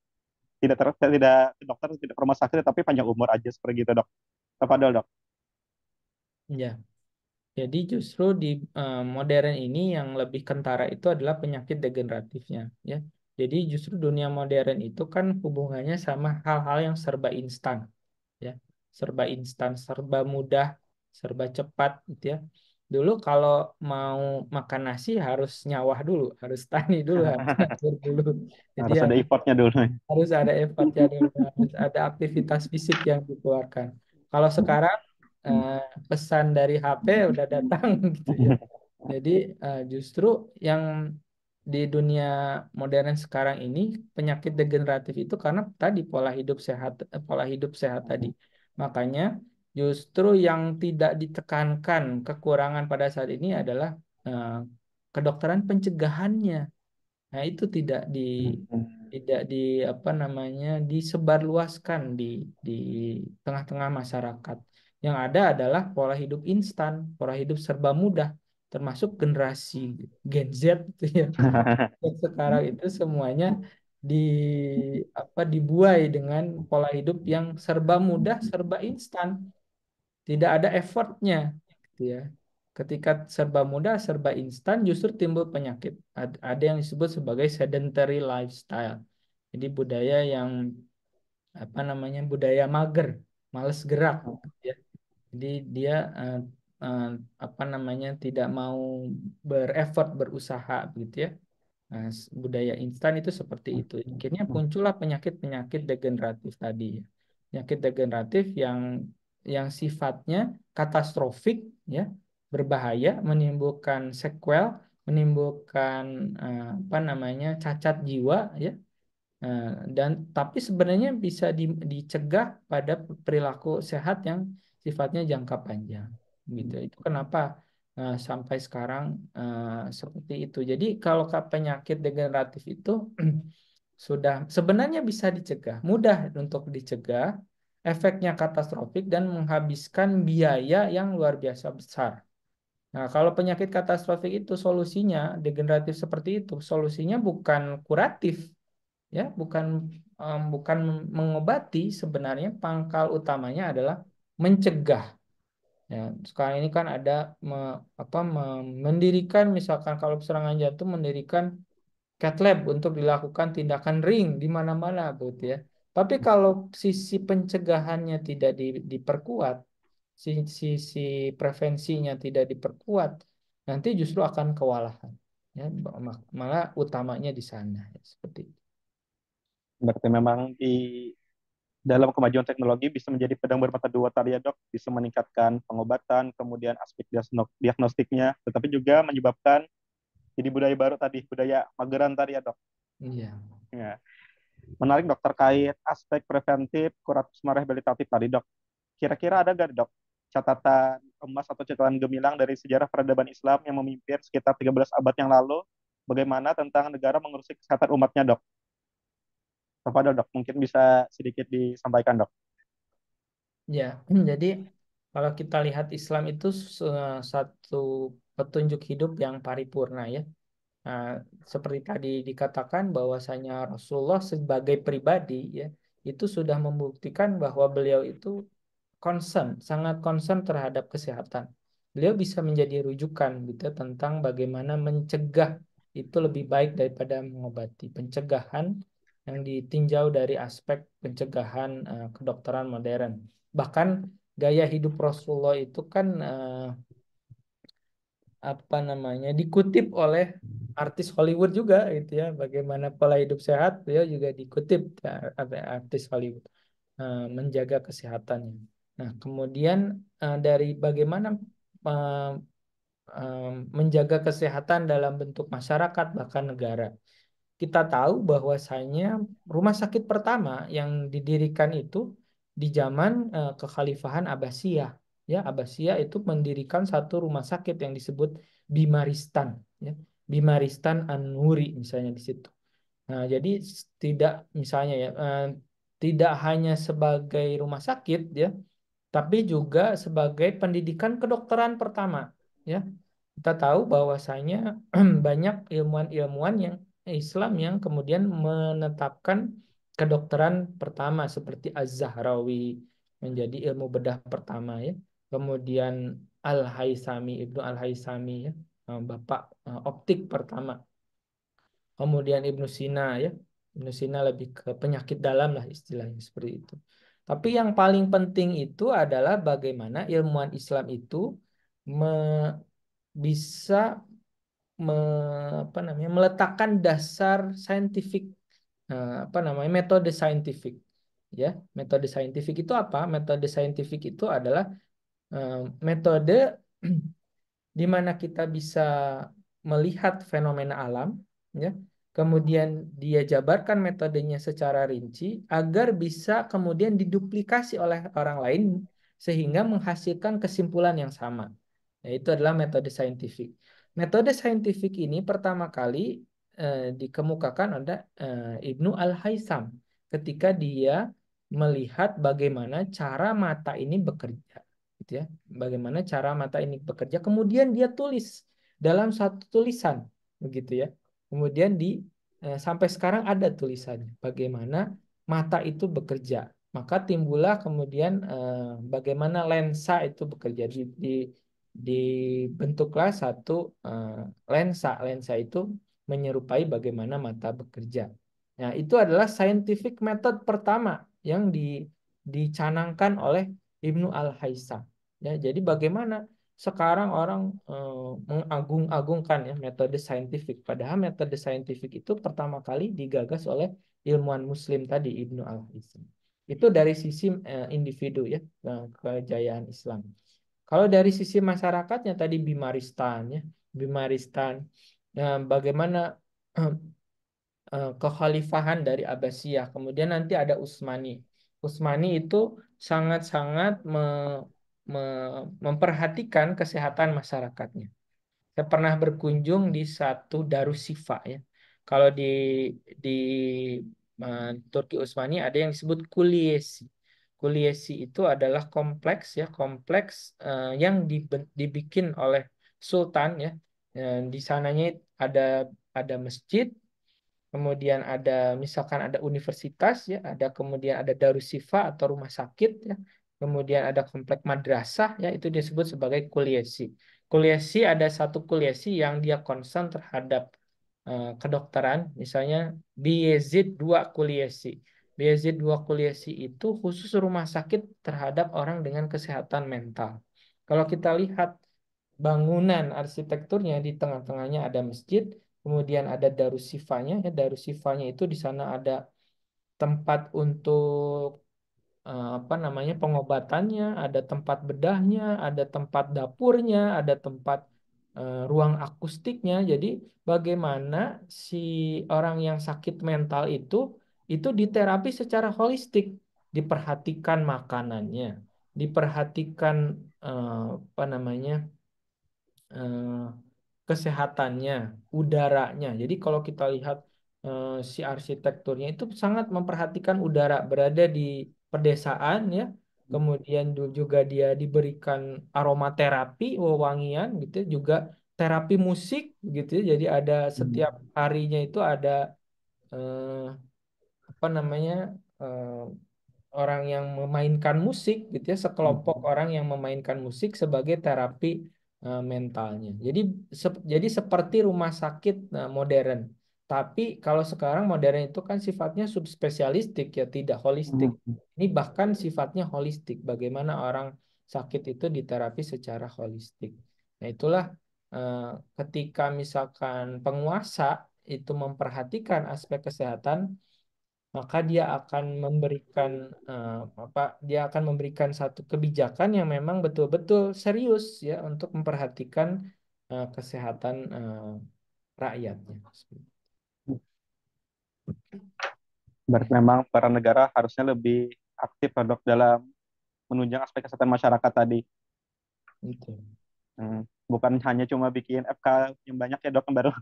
tidak ke dokter, tidak ke rumah sakit, tapi panjang umur aja seperti itu dok. Kepada dok. Ya. Jadi justru di modern ini yang lebih kentara itu adalah penyakit degeneratifnya, ya. Jadi justru dunia modern itu kan hubungannya sama hal-hal yang serba instan, ya. Serba instan, serba mudah, serba cepat, gitu ya. Dulu kalau mau makan nasi harus nyawah dulu, harus tani dulu, harus ngatur dulu. Jadi Harus ada harus effortnya dulu. harus ada effortnya dulu, harus ada aktivitas fisik yang dikeluarkan. Kalau sekarang eh, pesan dari HP udah datang gitu ya. Jadi justru yang di dunia modern sekarang ini penyakit degeneratif itu karena tadi pola hidup sehat tadi. Makanya justru yang tidak ditekankan kekurangan pada saat ini adalah eh, kedokteran pencegahannya. Nah, itu tidak di apa namanya disebarluaskan di tengah-tengah masyarakat. Yang ada adalah pola hidup instan, pola hidup serba mudah, termasuk generasi Gen Z itu ya. Yang sekarang itu semuanya di dibuai dengan pola hidup yang serba mudah, serba instan, tidak ada effortnya, gitu ya. Ketika serba mudah, serba instan, justru timbul penyakit. Ada yang disebut sebagai sedentary lifestyle. Jadi budaya yang apa namanya, budaya mager, males gerak, gitu ya. Jadi dia eh, apa namanya, tidak mau bereffort, berusaha, begitu ya. Nah, budaya instan itu seperti itu. Akhirnya muncullah penyakit-penyakit degeneratif tadi, ya. Penyakit degeneratif yang sifatnya katastrofik, ya, berbahaya, menimbulkan sequel, menimbulkan apa namanya, cacat jiwa, ya. Nah, dan tapi sebenarnya bisa dicegah pada perilaku sehat yang sifatnya jangka panjang. Gitu. Itu kenapa Nah, sampai sekarang seperti itu. Jadi kalau penyakit degeneratif itu sudah sebenarnya bisa dicegah, mudah untuk dicegah, efeknya katastrofik dan menghabiskan biaya yang luar biasa besar. Nah, kalau penyakit katastrofik itu solusinya degeneratif seperti itu, solusinya bukan kuratif, ya, bukan mengobati. Sebenarnya pangkal utamanya adalah mencegah. Ya, sekarang ini kan ada mendirikan, misalkan kalau serangan jantung, mendirikan cath lab untuk dilakukan tindakan ring di mana-mana begitu ya. Tapi kalau sisi pencegahannya tidak diperkuat, sisi prevensinya tidak diperkuat, nanti justru akan kewalahan. Ya, malah utamanya di sana ya, seperti itu. Berarti memang di dalam kemajuan teknologi bisa menjadi pedang bermata dua tadi ya dok, bisa meningkatkan pengobatan, kemudian aspek diagnostiknya, tetapi juga menyebabkan jadi budaya baru tadi, budaya mageran tadi ya dok. Iya. Ya. Menarik dok terkait aspek preventif, kuratif, sama rehabilitatif tadi dok. Kira-kira ada nggak dok catatan emas atau catatan gemilang dari sejarah peradaban Islam yang memimpin sekitar 13 abad yang lalu, bagaimana tentang negara mengurusi kesehatan umatnya dok? Kepada dok, mungkin bisa sedikit disampaikan dok. Ya, jadi kalau kita lihat Islam itu satu petunjuk hidup yang paripurna ya. Nah, seperti tadi dikatakan bahwasanya Rasulullah sebagai pribadi ya itu sudah membuktikan bahwa beliau itu sangat concern terhadap kesehatan. Beliau bisa menjadi rujukan gitu tentang bagaimana mencegah itu lebih baik daripada mengobati. Pencegahan yang ditinjau dari aspek pencegahan kedokteran modern. Bahkan gaya hidup Rasulullah itu kan dikutip oleh artis Hollywood juga gitu ya, bagaimana pola hidup sehat beliau juga dikutip ya, artis Hollywood menjaga kesehatannya. Nah, kemudian dari bagaimana eh, menjaga kesehatan dalam bentuk masyarakat bahkan negara. Kita tahu bahwasanya rumah sakit pertama yang didirikan itu di zaman Kekhalifahan Abbasiyah. Ya, Abbasiyah itu mendirikan satu rumah sakit yang disebut Bimaristan, ya. Bimaristan An-Nuri misalnya di situ. Nah, jadi tidak misalnya ya tidak hanya sebagai rumah sakit ya, tapi juga sebagai pendidikan kedokteran pertama, ya. Kita tahu bahwasanya banyak ilmuwan-ilmuwan yang Islam yang kemudian menetapkan kedokteran pertama seperti Az-Zahrawi menjadi ilmu bedah pertama ya. Kemudian Al-Haisami, Ibnu Al-Haisami ya, bapak optik pertama. Kemudian Ibnu Sina ya. Ibnu Sina lebih ke penyakit dalam lah istilahnya seperti itu. Tapi yang paling penting itu adalah bagaimana ilmuwan Islam itu me- bisa meletakkan dasar saintifik, metode saintifik ya. Metode saintifik itu apa? Metode saintifik itu adalah eh, metode di mana kita bisa melihat fenomena alam, ya. Kemudian dia jabarkan metodenya secara rinci agar bisa kemudian diduplikasi oleh orang lain sehingga menghasilkan kesimpulan yang sama. Nah, itu adalah metode saintifik. Metode saintifik ini pertama kali dikemukakan oleh Ibnu Al-Haisam ketika dia melihat bagaimana cara mata ini bekerja, gitu ya. Bagaimana cara mata ini bekerja, kemudian dia tulis dalam satu tulisan, begitu ya. Kemudian sampai sekarang ada tulisannya bagaimana mata itu bekerja. Maka timbullah kemudian bagaimana lensa itu bekerja, dibentuklah satu eh, lensa. Lensa itu menyerupai bagaimana mata bekerja. Nah, itu adalah scientific method pertama yang dicanangkan oleh Ibnu Al-Haisam. Ya, jadi bagaimana sekarang orang mengagung-agungkan ya metode saintifik. Padahal metode saintifik itu pertama kali digagas oleh ilmuwan Muslim tadi Ibnu Al-Haisam. Itu dari sisi individu ya, kejayaan Islam. Kalau dari sisi masyarakatnya tadi Bimaristan ya, Bimaristan. Nah, bagaimana kekhalifahan dari Abbasiyah. Kemudian nanti ada Utsmani. Utsmani itu sangat-sangat memperhatikan kesehatan masyarakatnya. Saya pernah berkunjung di satu Darushifa ya. Kalau di Turki Utsmani ada yang disebut Kuliesi. Kuliesi itu adalah kompleks ya, kompleks yang dibikin oleh Sultan ya. Di sananya ada masjid, kemudian ada misalkan ada universitas ya, ada kemudian ada Darushifa atau rumah sakit ya, kemudian ada komplek madrasah ya, itu disebut sebagai kuliasi. Kuliasi ada satu kuliasi yang dia concern terhadap kedokteran, misalnya Bayezid 2 kuliasi. Bayezid 2 kuliasi itu khusus rumah sakit terhadap orang dengan kesehatan mental. Kalau kita lihat bangunan arsitekturnya di tengah-tengahnya ada masjid, kemudian ada Darussifanya. Ya, Darussifanya itu di sana ada tempat untuk apa namanya pengobatannya, ada tempat bedahnya, ada tempat dapurnya, ada tempat ruang akustiknya. Jadi bagaimana si orang yang sakit mental itu diterapi secara holistik, diperhatikan makanannya, diperhatikan apa namanya eh, kesehatannya, udaranya. Jadi kalau kita lihat si arsitekturnya itu sangat memperhatikan udara berada di pedesaan ya. Kemudian juga dia diberikan aromaterapi, wewangian gitu, juga terapi musik gitu. Jadi ada Hmm. setiap harinya itu ada eh, apa namanya eh, orang yang memainkan musik gitu ya, sekelompok orang yang memainkan musik sebagai terapi mentalnya. Jadi seperti rumah sakit modern. Tapi kalau sekarang modern itu kan sifatnya subspesialistik ya, tidak holistik. Hmm. Ini bahkan sifatnya holistik. Bagaimana orang sakit itu diterapi secara holistik. Nah, itulah eh, ketika misalkan penguasa itu memperhatikan aspek kesehatan, maka dia akan memberikan apa dia akan memberikan satu kebijakan yang memang betul-betul serius ya untuk memperhatikan kesehatan rakyatnya. Berarti memang para negara harusnya lebih aktif ya, Dok, dalam menunjang aspek kesehatan masyarakat tadi. Itu. Bukan hanya cuma bikin FK yang banyak ya, Dok, yang baru.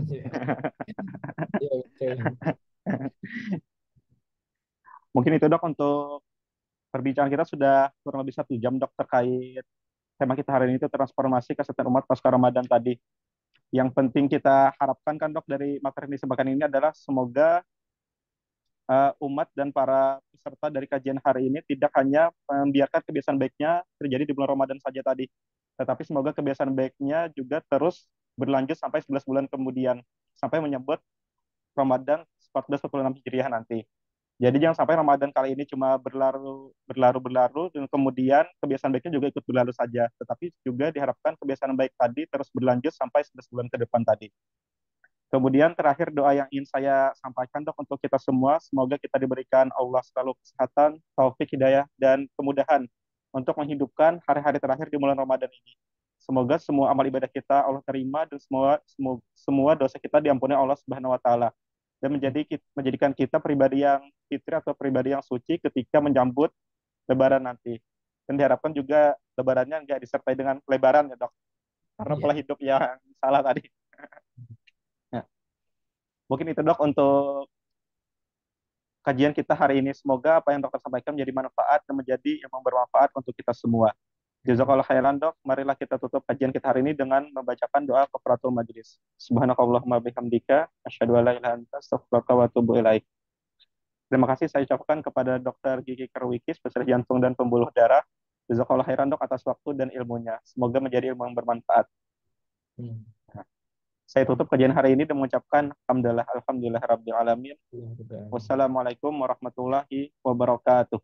Ya, ya, betul. Mungkin itu, Dok, untuk perbincangan kita sudah kurang lebih 1 jam, Dok, terkait tema kita hari ini itu transformasi kesehatan umat pasca Ramadan tadi. Yang penting kita harapkan kan, Dok, dari materi yang disampaikan ini adalah semoga umat dan para peserta dari kajian hari ini tidak hanya membiarkan kebiasaan baiknya terjadi di bulan Ramadan saja tadi, tetapi semoga kebiasaan baiknya juga terus berlanjut sampai 11 bulan kemudian, sampai menyebut Ramadan 1446 Hijriah nanti. Jadi jangan sampai Ramadan kali ini cuma berlaru, dan kemudian kebiasaan baiknya juga ikut berlalu saja, tetapi juga diharapkan kebiasaan baik tadi terus berlanjut sampai 11 bulan ke depan tadi. Kemudian terakhir doa yang ingin saya sampaikan, Dok, untuk kita semua, semoga kita diberikan Allah selalu kesehatan, taufik, hidayah, dan kemudahan untuk menghidupkan hari-hari terakhir di bulan Ramadan ini. Semoga semua amal ibadah kita Allah terima dan semua dosa kita diampuni Allah Subhanahu wa taala dan menjadikan kita pribadi yang fitri atau pribadi yang suci ketika menyambut lebaran nanti. Dan diharapkan juga lebarannya nggak disertai dengan lebaran ya, Dok, karena Iya. pola hidup yang salah tadi. Ya. Mungkin itu, Dok, untuk kajian kita hari ini. Semoga apa yang dokter sampaikan menjadi manfaat dan menjadi yang bermanfaat untuk kita semua. Jazakallah khairan, Dok. Marilah kita tutup kajian kita hari ini dengan membacakan doa kafaratul majlis. Subhanakallahumma bihamdika asyhadu an la ilaha illa anta astaghfiruka wa atubu ilaik. Terima kasih saya ucapkan kepada Dr. Gigi Karwiki, spesialis jantung dan pembuluh darah. Jazakallah khairan, Dok, atas waktu dan ilmunya. Semoga menjadi ilmu yang bermanfaat. Hmm. Saya tutup kajian hari ini dengan mengucapkan alhamdulillah rabbil alamin. Iya, betul. Wassalamualaikum warahmatullahi wabarakatuh.